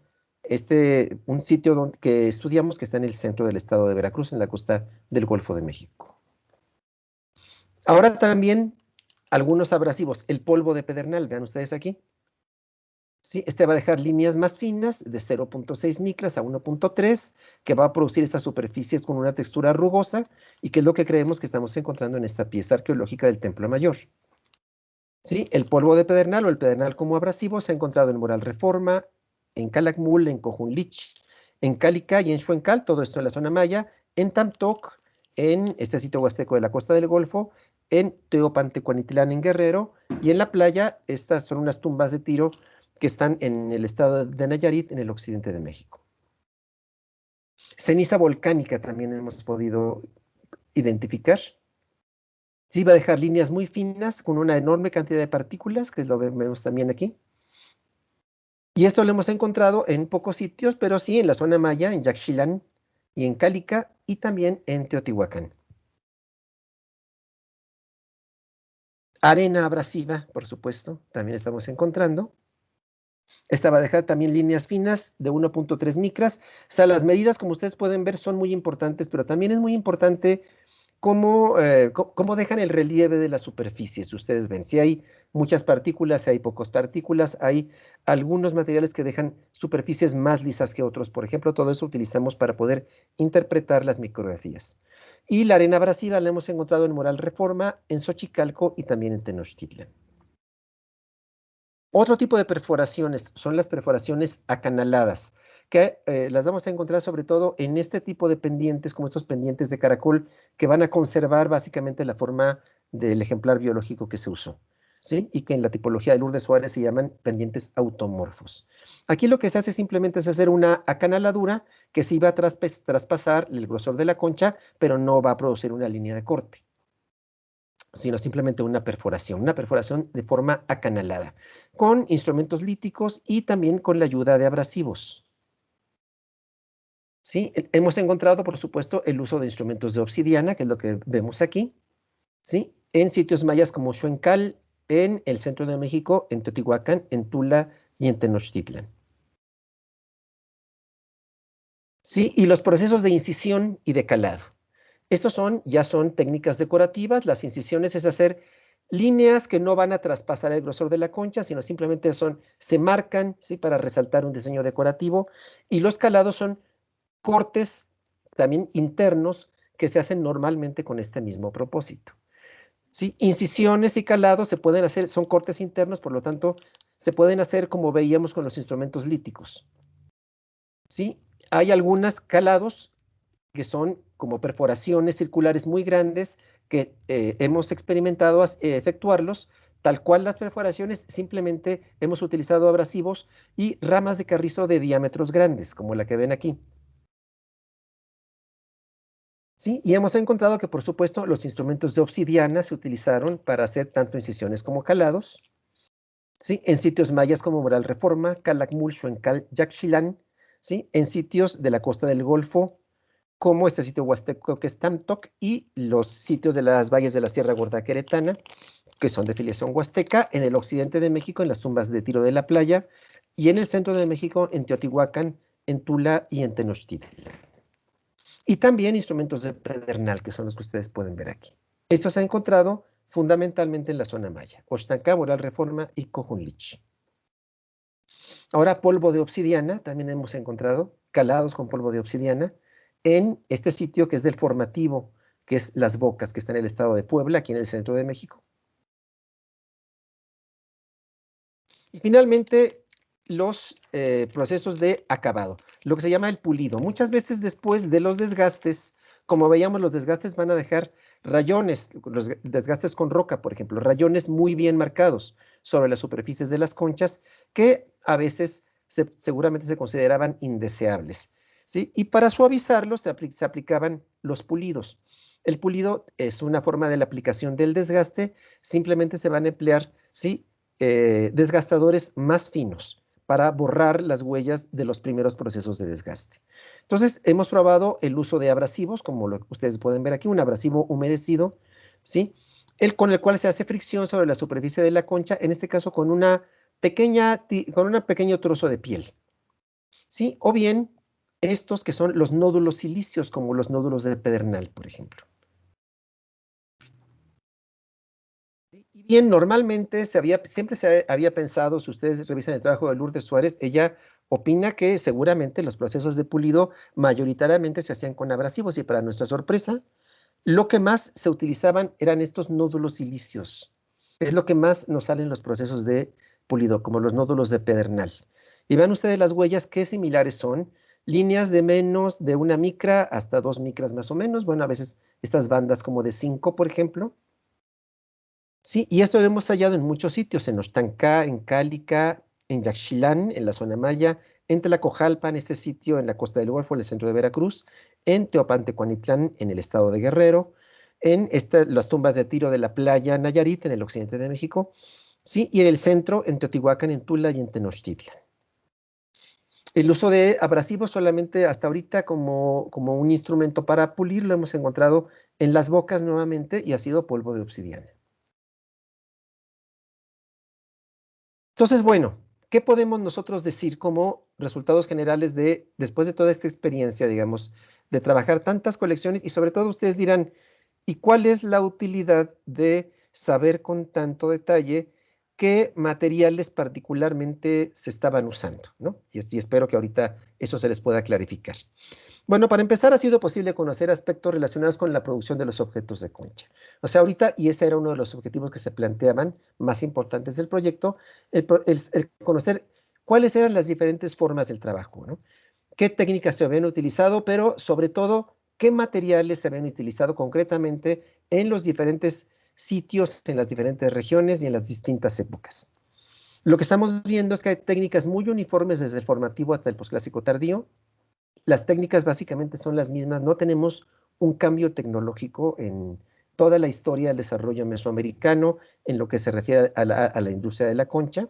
un sitio que estudiamos que está en el centro del estado de Veracruz, en la costa del Golfo de México. Ahora también algunos abrasivos, el polvo de pedernal, vean ustedes aquí. ¿Sí? Este va a dejar líneas más finas de 0.6 micras a 1.3, que va a producir estas superficies con una textura rugosa y que es lo que creemos que estamos encontrando en esta pieza arqueológica del Templo Mayor. ¿Sí? El polvo de pedernal o el pedernal como abrasivo se ha encontrado en Moral Reforma, en Calakmul, en Cojunlich, en Cálica y en Xuencal, todo esto en la zona maya, en Tamtoc, en este sitio huasteco de la costa del Golfo, en Teopantecuanitlán, en Guerrero, y en la playa, estas son unas tumbas de tiro que están en el estado de Nayarit, en el occidente de México. Ceniza volcánica también hemos podido identificar. Sí, va a dejar líneas muy finas con una enorme cantidad de partículas, que es lo que vemos también aquí. Y esto lo hemos encontrado en pocos sitios, pero sí en la zona maya, en Yaxchilán y en Cálica, y también en Teotihuacán. Arena abrasiva, por supuesto, también estamos encontrando. Esta va a dejar también líneas finas de 1.3 micras. O sea, las medidas, como ustedes pueden ver, son muy importantes, pero también es muy importante cómo dejan el relieve de la superficie. Si ustedes ven, si hay muchas partículas, si hay pocas partículas, hay algunos materiales que dejan superficies más lisas que otros. Por ejemplo, todo eso utilizamos para poder interpretar las micrografías. Y la arena abrasiva la hemos encontrado en Moral Reforma, en Xochicalco y también en Tenochtitlan. Otro tipo de perforaciones son las perforaciones acanaladas, que las vamos a encontrar sobre todo en este tipo de pendientes, como estos pendientes de caracol, que van a conservar básicamente la forma del ejemplar biológico que se usó, ¿sí? Y que en la tipología de Lourdes Suárez se llaman pendientes automorfos. Aquí lo que se hace simplemente es hacer una acanaladura que sí va a traspasar el grosor de la concha, pero no va a producir una línea de corte, sino simplemente una perforación de forma acanalada, con instrumentos líticos y también con la ayuda de abrasivos. ¿Sí? Hemos encontrado, por supuesto, el uso de instrumentos de obsidiana, que es lo que vemos aquí, ¿sí? En sitios mayas como Xuencal, en el centro de México, en Teotihuacán, en Tula y en Tenochtitlan. ¿Sí? Y los procesos de incisión y de calado. Estos ya son técnicas decorativas. Las incisiones es hacer líneas que no van a traspasar el grosor de la concha, sino simplemente se marcan, ¿sí? Para resaltar un diseño decorativo. Y los calados son cortes también internos que se hacen normalmente con este mismo propósito. ¿Sí? Incisiones y calados se pueden hacer, son cortes internos, por lo tanto, se pueden hacer como veíamos con los instrumentos líticos. ¿Sí? Hay algunos calados que son como perforaciones circulares muy grandes que hemos experimentado efectuarlos, tal cual las perforaciones, simplemente hemos utilizado abrasivos y ramas de carrizo de diámetros grandes, como la que ven aquí. Sí, y hemos encontrado que, por supuesto, los instrumentos de obsidiana se utilizaron para hacer tanto incisiones como calados. ¿Sí? En sitios mayas como Moral Reforma, Calakmul, Xuencal, Yaxchilán, ¿sí? En sitios de la costa del Golfo, como este sitio huasteco que es Tamtoc, y los sitios de las valles de la Sierra Gorda Queretana, que son de filiación huasteca, en el occidente de México, en las tumbas de Tiro de la Playa, y en el centro de México, en Teotihuacán, en Tula y en Tenochtitlan. Y también instrumentos de pedernal, que son los que ustedes pueden ver aquí. Esto se ha encontrado fundamentalmente en la zona maya, Oaxtacá, Moral Reforma y Cojunlich. Ahora, polvo de obsidiana, también hemos encontrado calados con polvo de obsidiana en este sitio que es del formativo, que es Las Bocas, que está en el estado de Puebla, aquí en el centro de México. Y finalmente, los procesos de acabado, lo que se llama el pulido. Muchas veces después de los desgastes, como veíamos, los desgastes van a dejar rayones, los desgastes con roca, por ejemplo, rayones muy bien marcados sobre las superficies de las conchas que a veces seguramente se consideraban indeseables, ¿sí? Y para suavizarlos se aplicaban los pulidos. El pulido es una forma de la aplicación del desgaste, simplemente se van a emplear, ¿sí? Desgastadores más finos para borrar las huellas de los primeros procesos de desgaste. Entonces, hemos probado el uso de abrasivos, como lo que ustedes pueden ver aquí, un abrasivo humedecido, ¿sí? Con el cual se hace fricción sobre la superficie de la concha, en este caso con un pequeño trozo de piel, ¿sí? O bien estos que son los nódulos silíceos, como los nódulos de pedernal, por ejemplo. Y bien, normalmente siempre se había pensado, si ustedes revisan el trabajo de Lourdes Suárez, ella opina que seguramente los procesos de pulido mayoritariamente se hacían con abrasivos y para nuestra sorpresa, lo que más se utilizaban eran estos nódulos silíceos. Es lo que más nos sale en los procesos de pulido, como los nódulos de pedernal. Y vean ustedes las huellas, qué similares son. Líneas de menos de 1 micra hasta 2 micras más o menos. Bueno, a veces estas bandas como de 5, por ejemplo. Sí, y esto lo hemos hallado en muchos sitios, en Oxtancá, en Cálica, en Yaxchilán, en la zona maya, en Tlacojalpa, en este sitio, en la costa del Golfo, en el centro de Veracruz, en Teopantecuanitlán, en el estado de Guerrero, en las tumbas de Tiro de la Playa, Nayarit, en el occidente de México, sí, y en el centro, en Teotihuacán, en Tula y en Tenochtitlan. El uso de abrasivos solamente hasta ahorita como un instrumento para pulir lo hemos encontrado en Las Bocas nuevamente y ha sido polvo de obsidiana. Entonces, bueno, ¿qué podemos nosotros decir como resultados generales después de toda esta experiencia, digamos, de trabajar tantas colecciones? Y sobre todo ustedes dirán, ¿y cuál es la utilidad de saber con tanto detalle qué materiales particularmente se estaban usando, ¿no? Y espero que ahorita eso se les pueda clarificar. Bueno, para empezar, ha sido posible conocer aspectos relacionados con la producción de los objetos de concha. O sea, ahorita, y ese era uno de los objetivos que se planteaban más importantes del proyecto, el conocer cuáles eran las diferentes formas del trabajo, ¿no? Qué técnicas se habían utilizado, pero sobre todo, qué materiales se habían utilizado concretamente en los diferentes sitios, en las diferentes regiones y en las distintas épocas. Lo que estamos viendo es que hay técnicas muy uniformes desde el formativo hasta el posclásico tardío. Las técnicas básicamente son las mismas, no tenemos un cambio tecnológico en toda la historia del desarrollo mesoamericano en lo que se refiere a la industria de la concha.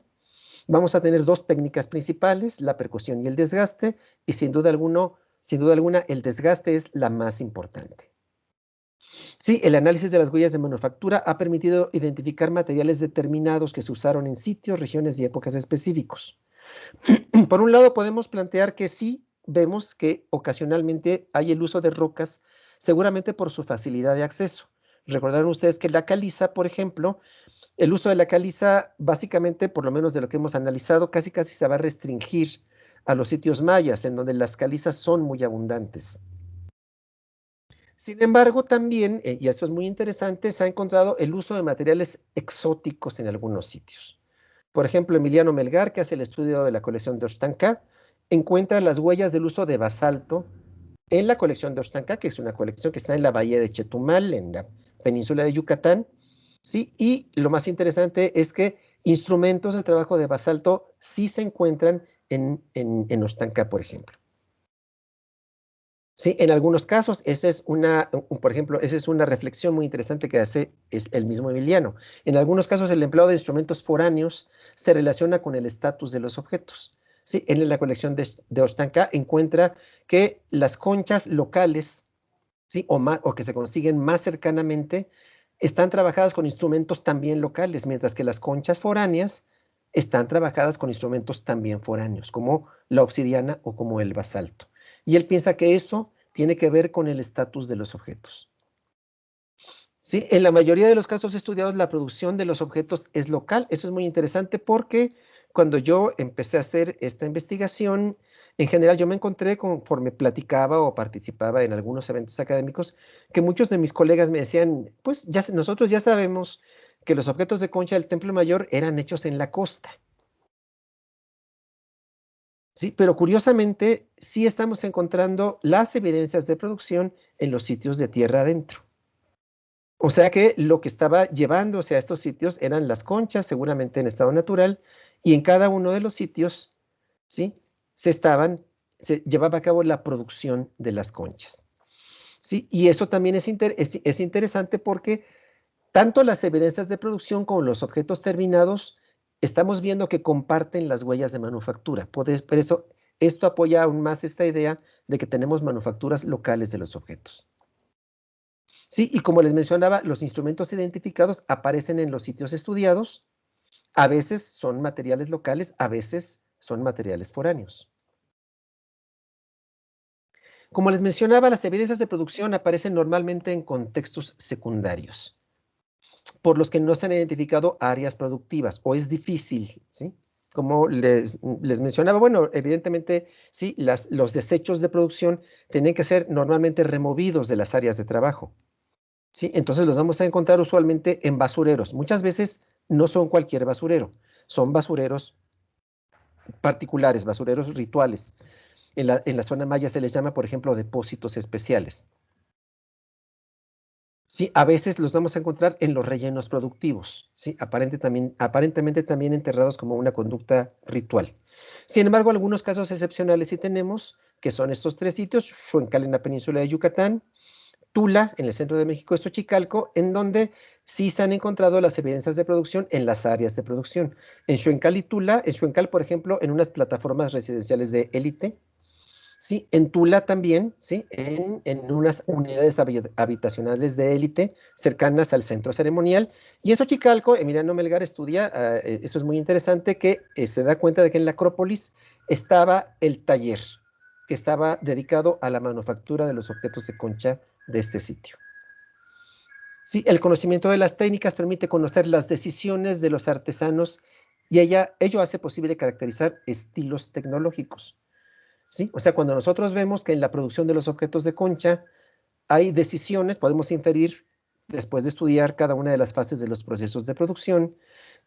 Vamos a tener dos técnicas principales, la percusión y el desgaste, y sin duda alguna, el desgaste es la más importante. Sí, el análisis de las huellas de manufactura ha permitido identificar materiales determinados que se usaron en sitios, regiones y épocas específicos. Por un lado, podemos plantear que sí vemos que ocasionalmente hay el uso de rocas, seguramente por su facilidad de acceso. Recordarán ustedes que la caliza, por ejemplo, el uso de la caliza, básicamente, por lo menos de lo que hemos analizado, casi se va a restringir a los sitios mayas, en donde las calizas son muy abundantes. Sin embargo, también, y eso es muy interesante, se ha encontrado el uso de materiales exóticos en algunos sitios. Por ejemplo, Emiliano Melgar, que hace el estudio de la colección de Oxtancá, encuentra las huellas del uso de basalto en la colección de Oxtancá, que es una colección que está en la bahía de Chetumal, en la península de Yucatán, ¿sí? Y lo más interesante es que instrumentos de trabajo de basalto sí se encuentran en Oxtancá, por ejemplo. Sí, en algunos casos, por ejemplo, esa es una reflexión muy interesante que hace el mismo Emiliano. En algunos casos, el empleo de instrumentos foráneos se relaciona con el estatus de los objetos. Sí, en la colección de Oxtancá encuentra que las conchas locales, ¿sí? o que se consiguen más cercanamente, están trabajadas con instrumentos también locales, mientras que las conchas foráneas están trabajadas con instrumentos también foráneos, como la obsidiana o como el basalto. Y él piensa que eso tiene que ver con el estatus de los objetos. Sí, en la mayoría de los casos estudiados, la producción de los objetos es local. Eso es muy interesante porque cuando yo empecé a hacer esta investigación, en general yo me encontré conforme platicaba o participaba en algunos eventos académicos, que muchos de mis colegas me decían, pues nosotros ya sabemos que los objetos de concha del Templo Mayor eran hechos en la costa. Sí, pero curiosamente sí estamos encontrando las evidencias de producción en los sitios de tierra adentro. O sea que lo que estaba llevándose a estos sitios eran las conchas, seguramente en estado natural, y en cada uno de los sitios, ¿sí? Se llevaba a cabo la producción de las conchas. ¿Sí? Y eso también es interesante porque tanto las evidencias de producción como los objetos terminados, estamos viendo que comparten las huellas de manufactura. Por eso, esto apoya aún más esta idea de que tenemos manufacturas locales de los objetos. Sí, y como les mencionaba, los instrumentos identificados aparecen en los sitios estudiados. A veces son materiales locales, a veces son materiales foráneos. Como les mencionaba, las evidencias de producción aparecen normalmente en contextos secundarios, por los que no se han identificado áreas productivas, o es difícil, ¿sí? Como les mencionaba, bueno, evidentemente, sí, los desechos de producción tienen que ser normalmente removidos de las áreas de trabajo. ¿Sí? Entonces los vamos a encontrar usualmente en basureros. Muchas veces no son cualquier basurero, son basureros particulares, basureros rituales. En la zona maya se les llama, por ejemplo, depósitos especiales. Sí, a veces los vamos a encontrar en los rellenos productivos, ¿sí? Aparentemente también enterrados como una conducta ritual. Sin embargo, algunos casos excepcionales sí tenemos, que son estos tres sitios: Xuencal en la península de Yucatán, Tula, en el centro de México, es Xochicalco, en donde sí se han encontrado las evidencias de producción en las áreas de producción. En Xuencal y Tula, en Xuencal, por ejemplo, en unas plataformas residenciales de élite, ¿sí? En Tula también, ¿sí? En unas unidades habitacionales de élite cercanas al centro ceremonial. Y en Xochicalco, Emiliano Melgar estudia, eso es muy interesante, que se da cuenta de que en la Acrópolis estaba el taller, que estaba dedicado a la manufactura de los objetos de concha de este sitio. Sí, el conocimiento de las técnicas permite conocer las decisiones de los artesanos y ello hace posible caracterizar estilos tecnológicos. ¿sí? O sea, cuando nosotros vemos que en la producción de los objetos de concha hay decisiones, podemos inferir, después de estudiar cada una de las fases de los procesos de producción,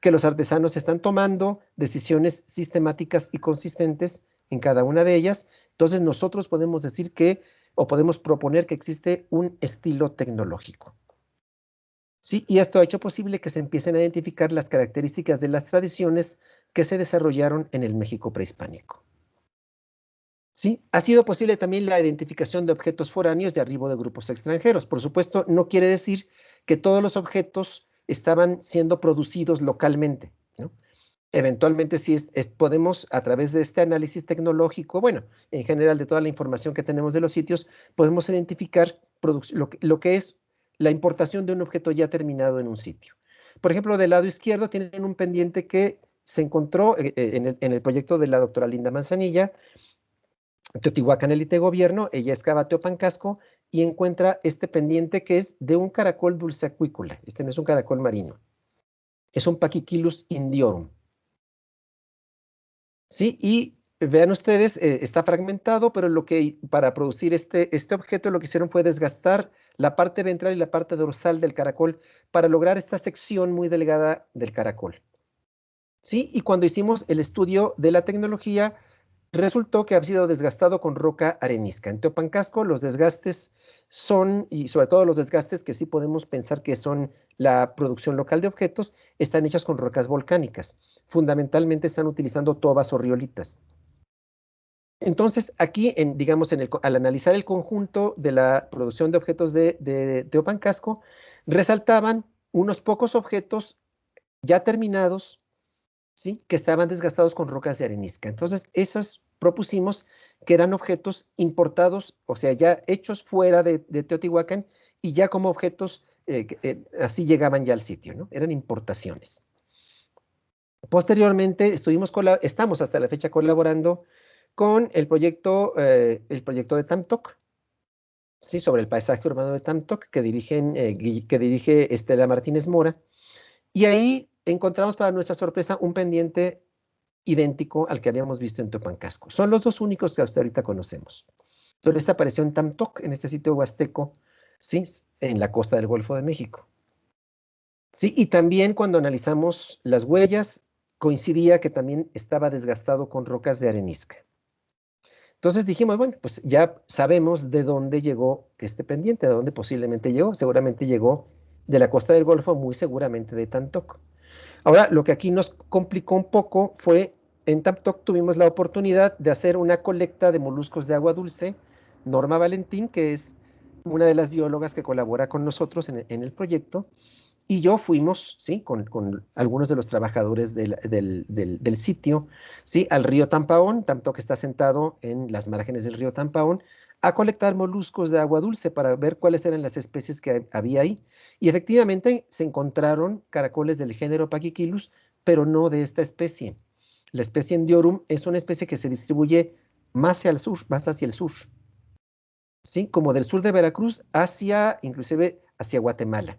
que los artesanos están tomando decisiones sistemáticas y consistentes en cada una de ellas. Entonces nosotros podemos decir que, o podemos proponer que existe un estilo tecnológico. ¿Sí? Y esto ha hecho posible que se empiecen a identificar las características de las tradiciones que se desarrollaron en el México prehispánico. ¿Sí? Ha sido posible también la identificación de objetos foráneos de arribo de grupos extranjeros. Por supuesto, no quiere decir que todos los objetos estaban siendo producidos localmente, ¿no? Eventualmente sí podemos, a través de este análisis tecnológico, bueno, en general de toda la información que tenemos de los sitios, podemos identificar lo que es la importación de un objeto ya terminado en un sitio. Por ejemplo, del lado izquierdo tienen un pendiente que se encontró en el proyecto de la doctora Linda Manzanilla, Teotihuacán, Elite Gobierno. Ella excava Teopancasco y encuentra este pendiente que es de un caracol dulce acuícola. Este no es un caracol marino, es un Pachychilus indiorum. ¿Sí? Y vean ustedes, está fragmentado, pero para producir este objeto lo que hicieron fue desgastar la parte ventral y la parte dorsal del caracol para lograr esta sección muy delgada del caracol. ¿Sí? Y cuando hicimos el estudio de la tecnología, resultó que ha sido desgastado con roca arenisca. En Teopancasco los desgastes son, y sobre todo los desgastes que sí podemos pensar que son la producción local de objetos, están hechas con rocas volcánicas. Fundamentalmente están utilizando tobas o riolitas. Entonces, aquí, digamos, al analizar el conjunto de la producción de objetos de Teopancasco, resaltaban unos pocos objetos ya terminados, ¿sí? Que estaban desgastados con rocas de arenisca. Entonces, esas propusimos que eran objetos importados, o sea, ya hechos fuera de Teotihuacán y ya como objetos, así llegaban ya al sitio, ¿no? Eran importaciones. Posteriormente, estamos hasta la fecha colaborando con el proyecto de Tamtoc, ¿sí? Sobre el paisaje urbano de Tamtoc, que dirige Estela Martínez Mora. Y ahí encontramos, para nuestra sorpresa, un pendiente idéntico al que habíamos visto en Teopancasco. Son los dos únicos que hasta ahorita conocemos. Pero este apareció en Tamtoc, en este sitio huasteco, ¿sí? En la costa del Golfo de México. Sí, y también cuando analizamos las huellas, coincidía que también estaba desgastado con rocas de arenisca. Entonces dijimos, bueno, pues ya sabemos de dónde llegó este pendiente, de dónde posiblemente llegó. Seguramente llegó de la costa del Golfo, muy seguramente de Tamtoc. Ahora, lo que aquí nos complicó un poco fue, en Tamtoc tuvimos la oportunidad de hacer una colecta de moluscos de agua dulce. Norma Valentín, que es una de las biólogas que colabora con nosotros en el proyecto, y yo fuimos, ¿sí? Con algunos de los trabajadores del sitio, ¿sí? Al río Tampaón. Tamtoc está sentado en las márgenes del río Tampaón, a colectar moluscos de agua dulce para ver cuáles eran las especies que había ahí. Y efectivamente se encontraron caracoles del género Pachychilus, pero no de esta especie. La especie Indiorum es una especie que se distribuye más hacia el sur, ¿sí? Como del sur de Veracruz inclusive hacia Guatemala.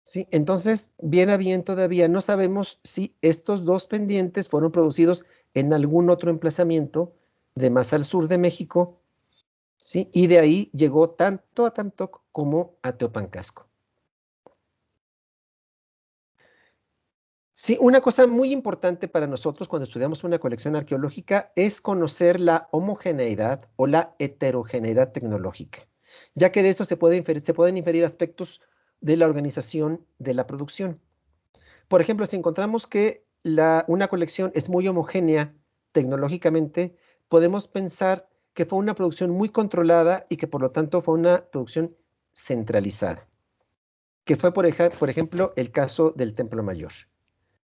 Sí, entonces, bien a bien todavía no sabemos si estos dos pendientes fueron producidos en algún otro emplazamiento de más al sur de México, ¿sí? Y de ahí llegó tanto a Tamtoc como a Teopancasco. Sí, una cosa muy importante para nosotros cuando estudiamos una colección arqueológica es conocer la homogeneidad o la heterogeneidad tecnológica, ya que de esto se pueden inferir aspectos de la organización de la producción. Por ejemplo, si encontramos que una colección es muy homogénea tecnológicamente, podemos pensar que fue una producción muy controlada y que por lo tanto fue una producción centralizada, que fue por ejemplo el caso del Templo Mayor.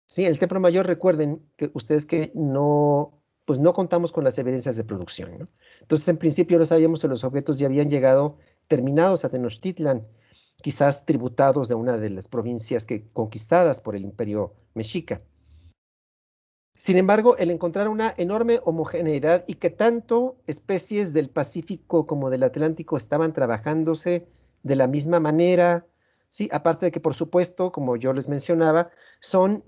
Sí, el Templo Mayor, recuerden que ustedes que pues no contamos con las evidencias de producción, ¿no? Entonces, en principio no sabíamos si los objetos ya habían llegado terminados a Tenochtitlan, quizás tributados de una de las provincias conquistadas por el Imperio Mexica. Sin embargo, el encontrar una enorme homogeneidad y que tanto especies del Pacífico como del Atlántico estaban trabajándose de la misma manera, ¿sí? Aparte de que, por supuesto, como yo les mencionaba, son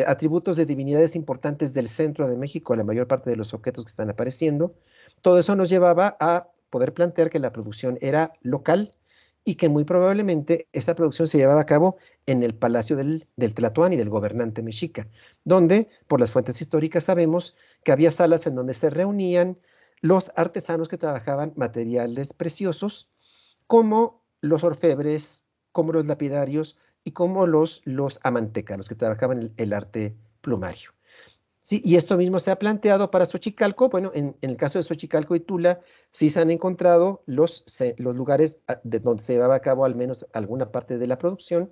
atributos de divinidades importantes del centro de México, la mayor parte de los objetos que están apareciendo. Todo eso nos llevaba a poder plantear que la producción era local y que muy probablemente esa producción se llevaba a cabo en el palacio del Tlatoani, del gobernante mexica, donde, por las fuentes históricas, sabemos que había salas en donde se reunían los artesanos que trabajaban materiales preciosos, como los orfebres, como los lapidarios y como los amanteca, los que trabajaban el arte plumario. Sí, y esto mismo se ha planteado para Xochicalco. Bueno, en el caso de Xochicalco y Tula, sí se han encontrado los lugares de donde se llevaba a cabo al menos alguna parte de la producción.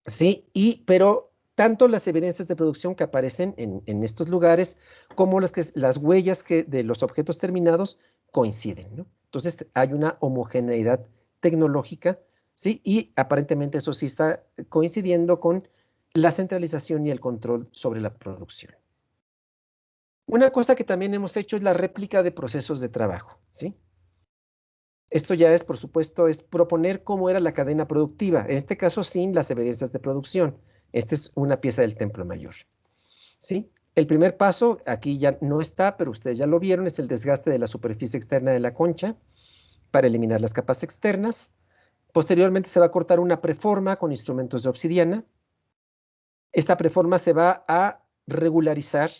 Sí, pero tanto las evidencias de producción que aparecen en estos lugares como las huellas de los objetos terminados coinciden, ¿no? Entonces hay una homogeneidad tecnológica, ¿sí? Y aparentemente eso sí está coincidiendo con la centralización y el control sobre la producción. Una cosa que también hemos hecho es la réplica de procesos de trabajo, ¿sí? Esto ya es, por supuesto, es proponer cómo era la cadena productiva, en este caso sin las evidencias de producción. Esta es una pieza del Templo Mayor, ¿sí? El primer paso, aquí ya no está, pero ustedes ya lo vieron, es el desgaste de la superficie externa de la concha para eliminar las capas externas. Posteriormente se va a cortar una preforma con instrumentos de obsidiana. Esta preforma se va a regularizar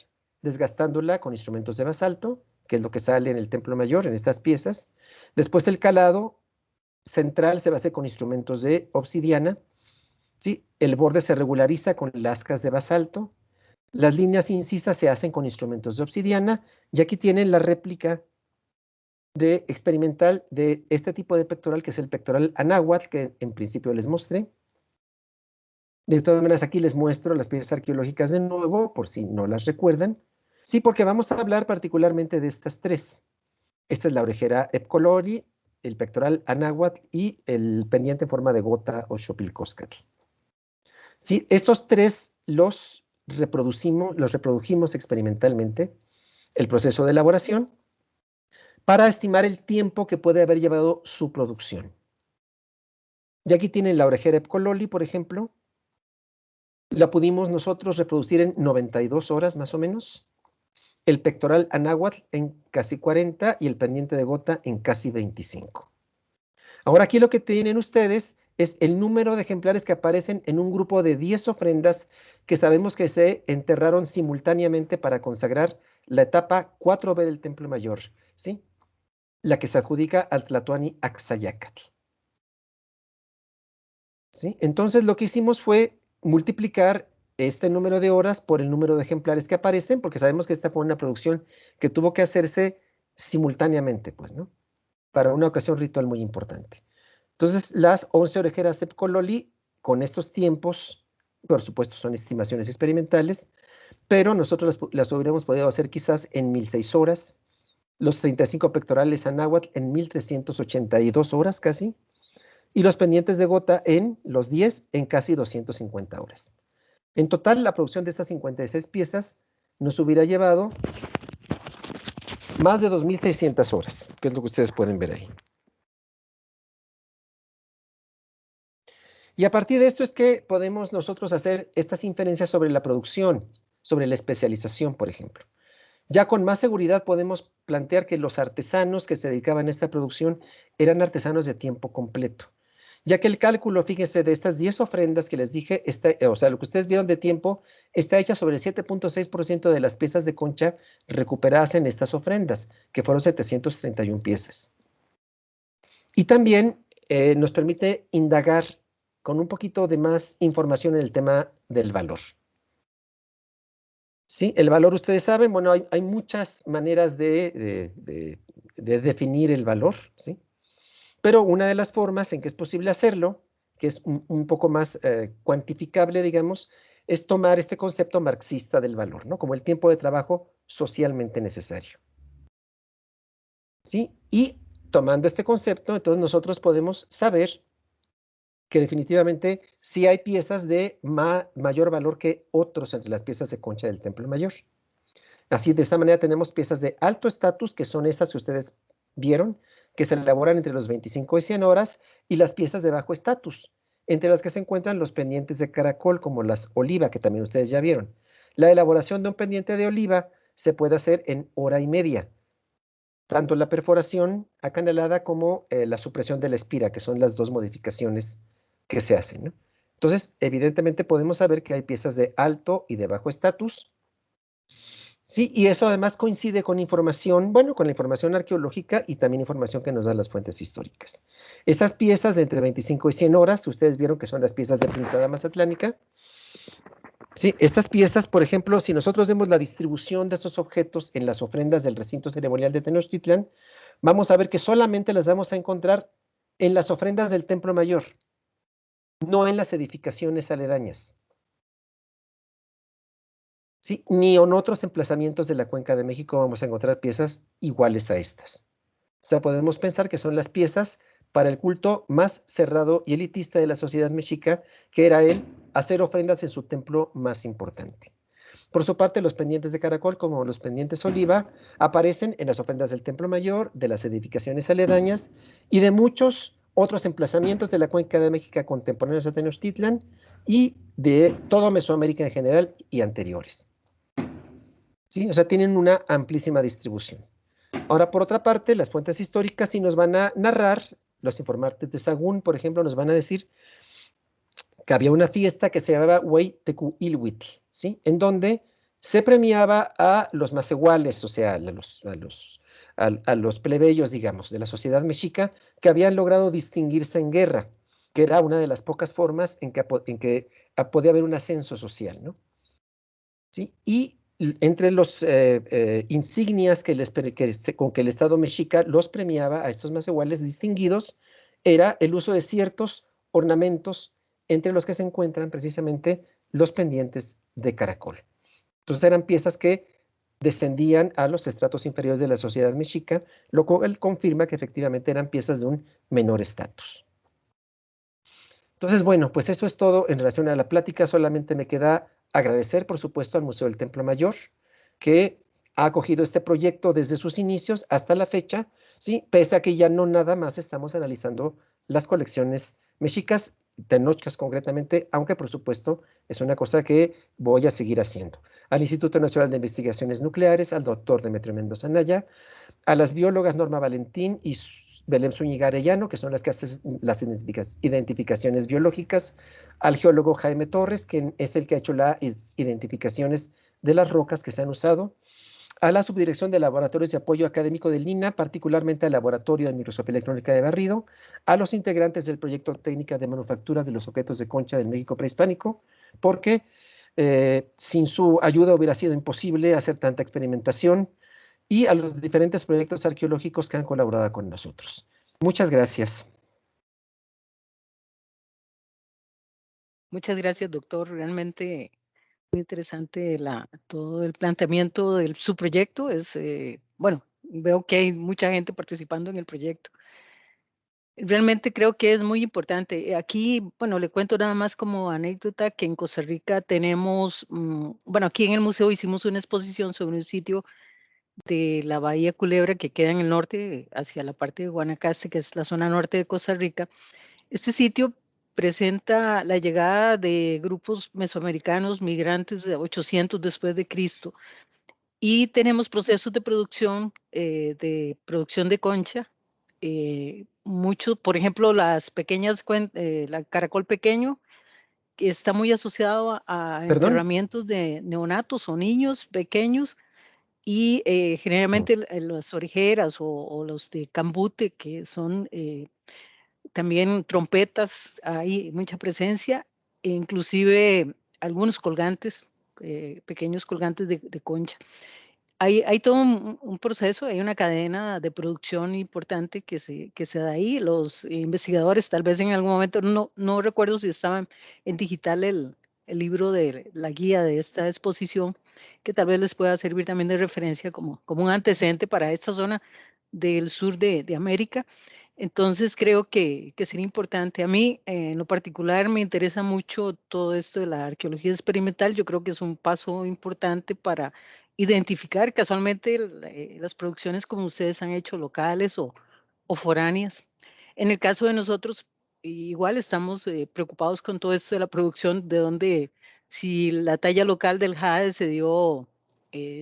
desgastándola con instrumentos de basalto, que es lo que sale en el Templo Mayor, en estas piezas. Después el calado central se va a hacer con instrumentos de obsidiana, ¿sí? El borde se regulariza con lascas de basalto. Las líneas incisas se hacen con instrumentos de obsidiana. Y aquí tienen la réplica experimental de este tipo de pectoral, que es el pectoral anáhuatl, que en principio les mostré. De todas maneras, aquí les muestro las piezas arqueológicas de nuevo, por si no las recuerdan. Sí, porque vamos a hablar particularmente de estas tres. Esta es la orejera Epcolori, el pectoral anáhuatl y el pendiente en forma de gota o xopilcózcatl. Sí, estos tres los reprodujimos experimentalmente, el proceso de elaboración, para estimar el tiempo que puede haber llevado su producción. Y aquí tienen la orejera Epcololi, por ejemplo. La pudimos nosotros reproducir en 92 horas más o menos, el pectoral anáhuatl en casi 40 y el pendiente de gota en casi 25. Ahora aquí lo que tienen ustedes es el número de ejemplares que aparecen en un grupo de 10 ofrendas que sabemos que se enterraron simultáneamente para consagrar la etapa 4B del Templo Mayor, ¿sí? La que se adjudica al Tlatoani Axayácatl, ¿sí? Entonces lo que hicimos fue multiplicar este número de horas por el número de ejemplares que aparecen, porque sabemos que esta fue una producción que tuvo que hacerse simultáneamente, pues, ¿no? Para una ocasión ritual muy importante. Entonces, las 11 orejeras Epcololi, con estos tiempos, por supuesto son estimaciones experimentales, pero nosotros las hubiéramos podido hacer quizás en 1006 horas, los 35 pectorales anáhuatl en 1382 horas casi, y los pendientes de gota en los 10 en casi 250 horas. En total, la producción de estas 56 piezas nos hubiera llevado más de 2600 horas, que es lo que ustedes pueden ver ahí. Y a partir de esto es que podemos nosotros hacer estas inferencias sobre la producción, sobre la especialización, por ejemplo. Ya con más seguridad podemos plantear que los artesanos que se dedicaban a esta producción eran artesanos de tiempo completo, ya que el cálculo, fíjense, de estas 10 ofrendas que les dije, o sea, lo que ustedes vieron de tiempo, está hecha sobre el 7.6% de las piezas de concha recuperadas en estas ofrendas, que fueron 731 piezas. Y también nos permite indagar con un poquito de más información en el tema del valor. Sí, el valor, ustedes saben, bueno, hay muchas maneras de definir el valor, ¿sí? Pero una de las formas en que es posible hacerlo, que es un poco más cuantificable, digamos, es tomar este concepto marxista del valor, ¿no? Como el tiempo de trabajo socialmente necesario. ¿Sí? Y tomando este concepto, entonces nosotros podemos saber que definitivamente sí hay piezas de mayor valor que otros entre las piezas de concha del Templo Mayor. Así, de esta manera tenemos piezas de alto estatus, que son estas que ustedes vieron, que se elaboran entre los 25 y 100 horas, y las piezas de bajo estatus, entre las que se encuentran los pendientes de caracol, como las oliva, que también ustedes ya vieron. La elaboración de un pendiente de oliva se puede hacer en hora y media, tanto la perforación acanalada como la supresión de la espira, que son las dos modificaciones que se hacen, ¿no? Entonces, evidentemente podemos saber que hay piezas de alto y de bajo estatus. Sí, y eso además coincide con información, bueno, con la información arqueológica y también información que nos dan las fuentes históricas. Estas piezas de entre 25 y 100 horas, ustedes vieron que son las piezas de pintada mazatlánica. Sí, estas piezas, por ejemplo, si nosotros vemos la distribución de estos objetos en las ofrendas del recinto ceremonial de Tenochtitlan, vamos a ver que solamente las vamos a encontrar en las ofrendas del Templo Mayor, no en las edificaciones aledañas. ¿Sí? Ni en otros emplazamientos de la Cuenca de México vamos a encontrar piezas iguales a estas. O sea, podemos pensar que son las piezas para el culto más cerrado y elitista de la sociedad mexica, que era el hacer ofrendas en su templo más importante. Por su parte, los pendientes de caracol, como los pendientes oliva, aparecen en las ofrendas del Templo Mayor, de las edificaciones aledañas y de muchos otros emplazamientos de la Cuenca de México contemporáneos a Tenochtitlan y de toda Mesoamérica en general y anteriores. ¿Sí? O sea, tienen una amplísima distribución. Ahora, por otra parte, las fuentes históricas sí nos van a narrar, los informantes de Sagún, por ejemplo, nos van a decir que había una fiesta que se llamaba Hueytecuilhuitl, ¿sí? En donde se premiaba a los macehuales, o sea, a los plebeyos, digamos, de la sociedad mexica, que habían logrado distinguirse en guerra, que era una de las pocas formas en que podía haber un ascenso social, ¿no? ¿Sí? Y entre los insignias con que el Estado mexica los premiaba a estos macehuales distinguidos, era el uso de ciertos ornamentos, entre los que se encuentran precisamente los pendientes de caracol. Entonces eran piezas que descendían a los estratos inferiores de la sociedad mexica, lo cual confirma que efectivamente eran piezas de un menor estatus. Entonces, bueno, pues eso es todo en relación a la plática. Solamente me queda agradecer, por supuesto, al Museo del Templo Mayor, que ha acogido este proyecto desde sus inicios hasta la fecha, ¿sí? Pese a que ya no nada más estamos analizando las colecciones mexicas, tenochcas concretamente, aunque por supuesto es una cosa que voy a seguir haciendo. Al Instituto Nacional de Investigaciones Nucleares, al doctor Demetrio Mendoza Naya, a las biólogas Norma Valentín y Belén Zúñiga Arellano, que son las que hacen las identificaciones biológicas, al geólogo Jaime Torres, que es el que ha hecho las identificaciones de las rocas que se han usado, a la Subdirección de Laboratorios de Apoyo Académico del INAH, particularmente al Laboratorio de Microscopía Electrónica de Barrido, a los integrantes del proyecto Técnica de Manufacturas de los Objetos de Concha del México Prehispánico, porque sin su ayuda hubiera sido imposible hacer tanta experimentación, y a los diferentes proyectos arqueológicos que han colaborado con nosotros. Muchas gracias. Muchas gracias, doctor. Realmente muy interesante todo el planteamiento de su proyecto. Bueno, veo que hay mucha gente participando en el proyecto. Realmente creo que es muy importante. Aquí, bueno, le cuento nada más como anécdota que en Costa Rica tenemos, bueno, aquí en el museo hicimos una exposición sobre un sitio de la Bahía Culebra que queda en el norte, hacia la parte de Guanacaste, que es la zona norte de Costa Rica. Este sitio presenta la llegada de grupos mesoamericanos migrantes de 800 después de Cristo y tenemos procesos de producción de concha. Mucho, por ejemplo, la caracol pequeño, que está muy asociado a ¿Perdón? enterramientos de neonatos o niños pequeños y generalmente las orejeras o los de cambute, que son también trompetas, hay mucha presencia, e inclusive algunos colgantes, pequeños colgantes de concha. Hay todo un proceso, hay una cadena de producción importante que se da ahí. Los investigadores, tal vez en algún momento, no recuerdo si estaba en digital el libro de la guía de esta exposición, que tal vez les pueda servir también de referencia como un antecedente para esta zona del sur de América. Entonces creo que sería importante. A mí, en lo particular, me interesa mucho todo esto de la arqueología experimental. Yo creo que es un paso importante para identificar casualmente las producciones como ustedes han hecho locales o foráneas. En el caso de nosotros, igual estamos preocupados con todo esto de la producción, de donde, si la talla local del jade se dio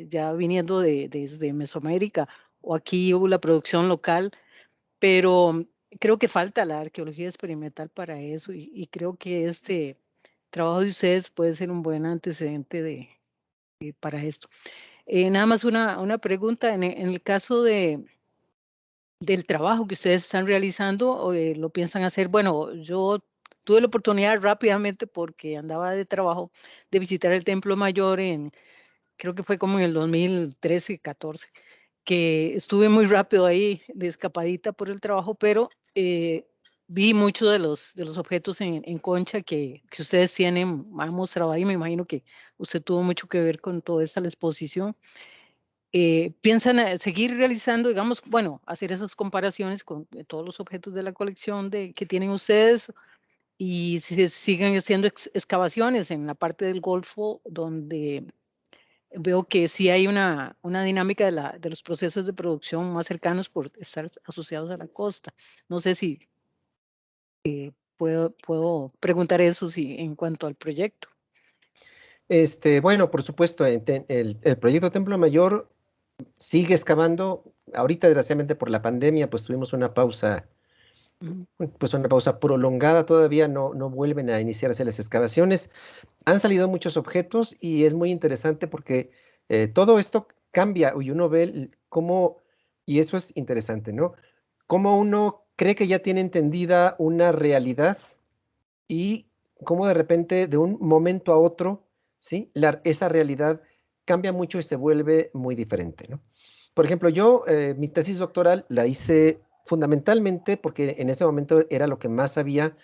ya viniendo desde Mesoamérica, o aquí hubo la producción local, pero creo que falta la arqueología experimental para eso, y creo que este trabajo de ustedes puede ser un buen antecedente para esto. Nada más una pregunta, en el caso del trabajo que ustedes están realizando, o, lo piensan hacer. Bueno, yo tuve la oportunidad rápidamente, porque andaba de trabajo, de visitar el Templo Mayor creo que fue como en el 2013, 14, que estuve muy rápido ahí de escapadita por el trabajo, pero vi muchos de los objetos en concha que ustedes han mostrado ahí. Me imagino que usted tuvo mucho que ver con toda esta la exposición. ¿Piensan seguir realizando, digamos, bueno, hacer esas comparaciones con todos los objetos de la colección que tienen ustedes, y si se siguen haciendo excavaciones en la parte del Golfo, donde veo que sí hay una dinámica de los procesos de producción más cercanos por estar asociados a la costa? No sé si puedo preguntar eso, en cuanto al proyecto. Bueno, por supuesto, el proyecto Templo Mayor sigue excavando. Ahorita, desgraciadamente, por la pandemia, pues tuvimos Ujú. una pausa prolongada. Todavía no vuelven a iniciarse las excavaciones. Han salido muchos objetos y es muy interesante porque todo esto cambia y uno ve cómo, y eso es interesante, ¿no? Cómo uno cree que ya tiene entendida una realidad y cómo de repente, de un momento a otro, ¿sí? Esa realidad cambia mucho y se vuelve muy diferente, ¿no? Por ejemplo, yo mi tesis doctoral la hice fundamentalmente porque en ese momento era lo que más sabía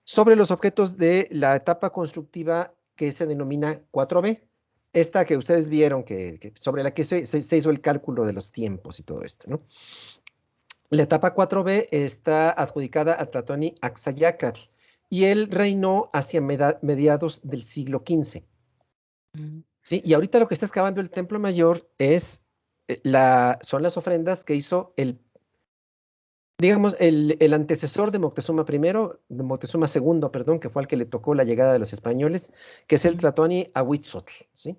sobre los objetos de la etapa constructiva que se denomina 4B, esta que ustedes vieron, sobre la que se hizo el cálculo de los tiempos y todo esto, ¿no? La etapa 4B está adjudicada a Tlatoani Axayácatl y él reinó hacia mediados del siglo XV. Mm. ¿Sí? Y ahorita lo que está excavando el Templo Mayor son las ofrendas que hizo digamos, el antecesor de Moctezuma I, de Moctezuma II, perdón, que fue al que le tocó la llegada de los españoles, que es el Mm. Tlatoani Ahuitzotl, ¿sí?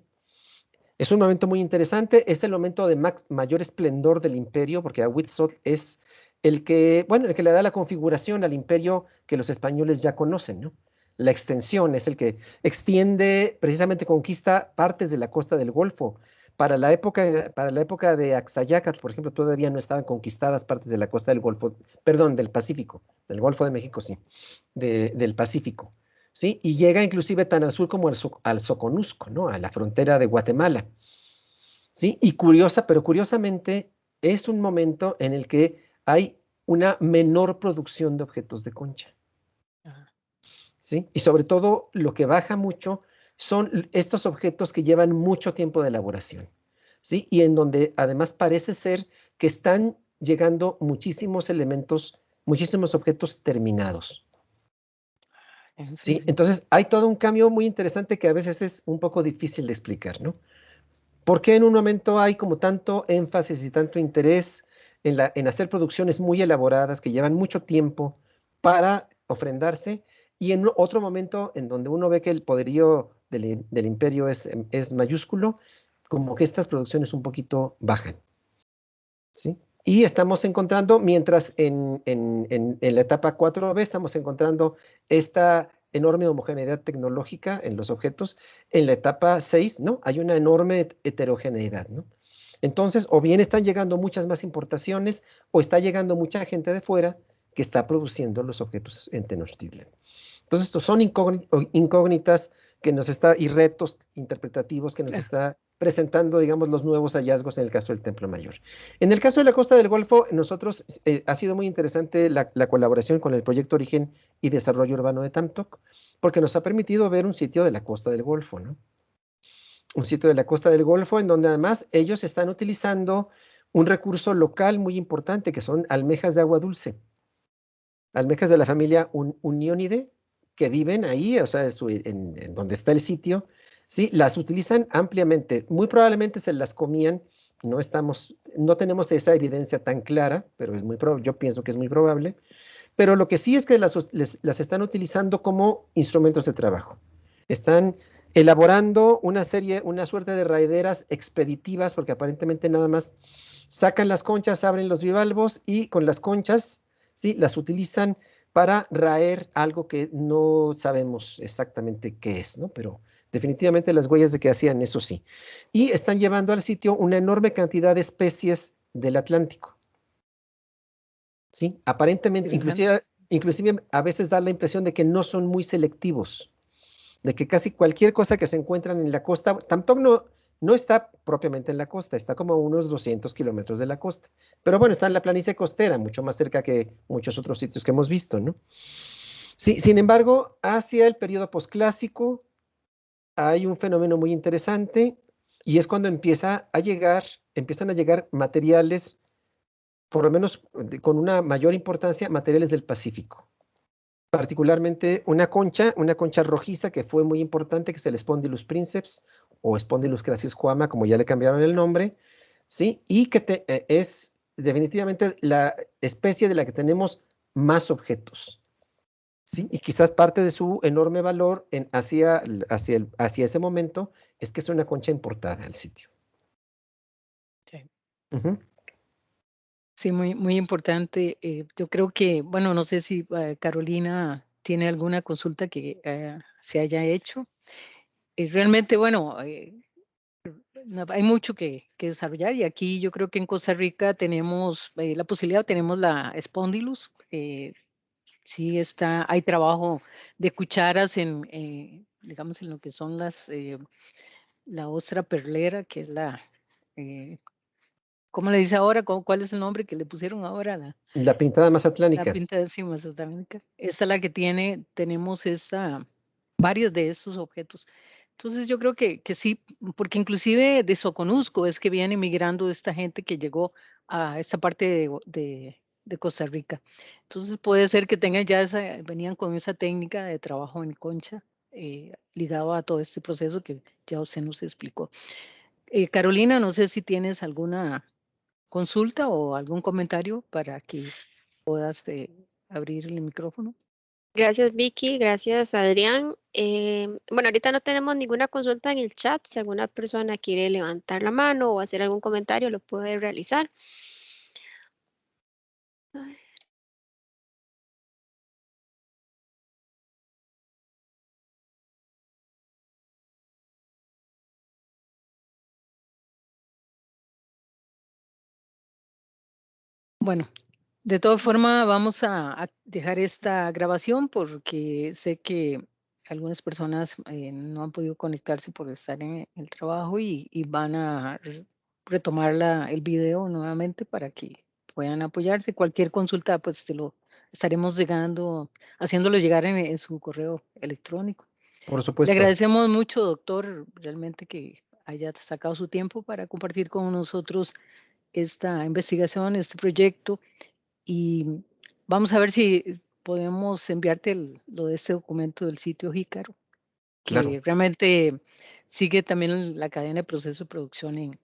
Es un momento muy interesante, es el momento de mayor esplendor del imperio, porque Ahuitzotl es el que le da la configuración al imperio que los españoles ya conocen, ¿no? La extensión es el que extiende, precisamente conquista partes de la costa del Golfo. Para la época de Axayácatl, por ejemplo, todavía no estaban conquistadas partes de la costa del Golfo, perdón, del Pacífico, del Golfo de México, sí, del Pacífico. ¿Sí? Y llega inclusive tan al sur como al Soconusco, ¿no? A la frontera de Guatemala, ¿sí? Pero curiosamente es un momento en el que hay una menor producción de objetos de concha, Ah. ¿sí? Y sobre todo lo que baja mucho son estos objetos que llevan mucho tiempo de elaboración, ¿sí? Y en donde además parece ser que están llegando muchísimos elementos, muchísimos objetos terminados. En Sí, serio. entonces hay todo un cambio muy interesante que a veces es un poco difícil de explicar, ¿no? ¿Por qué en un momento hay como tanto énfasis y tanto interés en hacer producciones muy elaboradas que llevan mucho tiempo para ofrendarse, y en otro momento en donde uno ve que el poderío del imperio es mayúsculo, como que estas producciones un poquito bajan, ¿sí? Y estamos encontrando, mientras en la etapa 4B estamos encontrando esta enorme homogeneidad tecnológica en los objetos, en la etapa 6, ¿no? Hay una enorme heterogeneidad, ¿no? Entonces, o bien están llegando muchas más importaciones, o está llegando mucha gente de fuera que está produciendo los objetos en Tenochtitlan. Entonces, estos son incógnitas y retos interpretativos que nos Claro. está presentando, digamos, los nuevos hallazgos en el caso del Templo Mayor. En el caso de la Costa del Golfo, nosotros ha sido muy interesante la colaboración con el Proyecto Origen y Desarrollo Urbano de Tamtoc, porque nos ha permitido ver un sitio de la Costa del Golfo, ¿no? Un sitio de la Costa del Golfo en donde además ellos están utilizando un recurso local muy importante, que son almejas de agua dulce, almejas de la familia Unionidae, que viven ahí, o sea, en donde está el sitio, ¿sí? Las utilizan ampliamente. Muy probablemente se las comían No tenemos esa evidencia tan clara, pero yo pienso que es muy probable. Pero lo que sí es que las están utilizando como instrumentos de trabajo. Están elaborando una suerte de raideras expeditivas, porque aparentemente nada más sacan las conchas, abren los bivalvos y con las conchas, ¿sí?, las utilizan para raer algo que no sabemos exactamente qué es, ¿no? Pero definitivamente las huellas de que hacían eso sí. Y están llevando al sitio una enorme cantidad de especies del Atlántico. Sí, aparentemente, Interesante. inclusive a veces da la impresión de que no son muy selectivos, de que casi cualquier cosa que se encuentran en la costa, tampoco no está propiamente en la costa, está como a unos 200 kilómetros de la costa, pero bueno, está en la planicie costera, mucho más cerca que muchos otros sitios que hemos visto, ¿no? Sí, sin embargo, hacia el periodo posclásico hay un fenómeno muy interesante y es cuando empiezan a llegar materiales, por lo menos con una mayor importancia, materiales del Pacífico. Particularmente una concha rojiza que fue muy importante, que es el Spondylus princeps o Spondylus crassiscoama, como ya le cambiaron el nombre, ¿sí? Y que es definitivamente la especie de la que tenemos más objetos, ¿sí? Y quizás parte de su enorme valor hacia ese momento es que es una concha importada al sitio. Sí. Ujú. Sí, muy, muy importante. Yo creo que, bueno, no sé si Carolina tiene alguna consulta que se haya hecho. Realmente, bueno, hay mucho que desarrollar y aquí yo creo que en Costa Rica tenemos la posibilidad, tenemos la Spondylus. Sí hay trabajo de cucharas digamos, en lo que son la ostra perlera, que es eh, ¿cómo le dice ahora? ¿Cuál es el nombre que le pusieron ahora? La pintada La mazatlánica. pinta de cima satánica. Esta es la que tenemos varios de estos objetos. Entonces yo creo que sí, porque inclusive de Soconusco es que viene migrando esta gente que llegó a esta parte de Costa Rica. Entonces puede ser que venían con esa técnica de trabajo en concha ligado a todo este proceso que ya usted nos explicó. Carolina, no sé si tienes alguna consulta o algún comentario para que puedas abrir el micrófono. Gracias, Vicky. Gracias, Adrián. Bueno, ahorita no tenemos ninguna consulta en el chat. Si alguna persona quiere levantar la mano o hacer algún comentario, lo puede realizar. Bueno, de todas formas vamos a dejar esta grabación porque sé que algunas personas no han podido conectarse por estar en el trabajo y van a retomar el video nuevamente para que puedan apoyarse. Cualquier consulta, pues estaremos haciéndolo llegar en su correo electrónico. Por Le supuesto. agradecemos mucho, doctor, realmente que haya sacado su tiempo para compartir con nosotros esta investigación, este proyecto, y vamos a ver si podemos enviarte lo de este documento del sitio Jícaro, Claro. que realmente sigue también la cadena de proceso de producción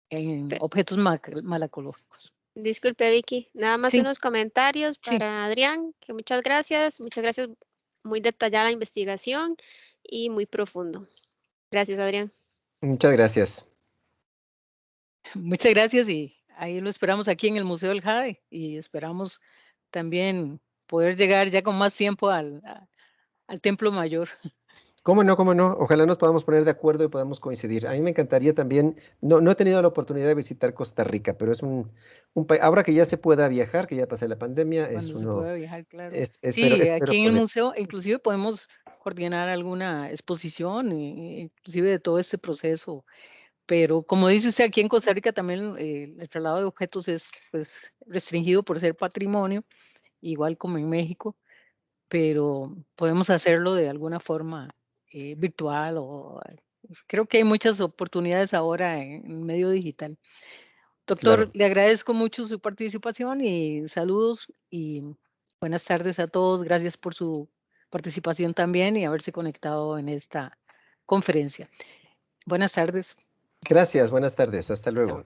en Pe- objetos malacológicos. Disculpe, Vicky. Nada más Sí, unos comentarios sí. para Adrián, que muchas gracias. Muchas gracias. Muy detallada la investigación y muy profundo. Gracias, Adrián. Muchas gracias. Muchas gracias y ahí lo esperamos aquí en el Museo del Jade y esperamos también poder llegar ya con más tiempo al Templo Mayor. ¿Cómo no? ¿Cómo no? Ojalá nos podamos poner de acuerdo y podamos coincidir. A mí me encantaría también, no he tenido la oportunidad de visitar Costa Rica, pero es un país, ahora que ya se pueda viajar, que ya pasé la pandemia, Cuando se pueda viajar, claro. Sí, espero aquí en el poder. museo inclusive podemos coordinar alguna exposición, inclusive de todo este proceso, pero como dice usted, aquí en Costa Rica también el traslado de objetos es pues restringido por ser patrimonio, igual como en México, pero podemos hacerlo de alguna forma virtual creo que hay muchas oportunidades ahora en el medio digital. Doctor, Claro. le agradezco mucho su participación y saludos y buenas tardes a todos. Gracias por su participación también y haberse conectado en esta conferencia. Buenas tardes. Gracias, buenas tardes, hasta luego.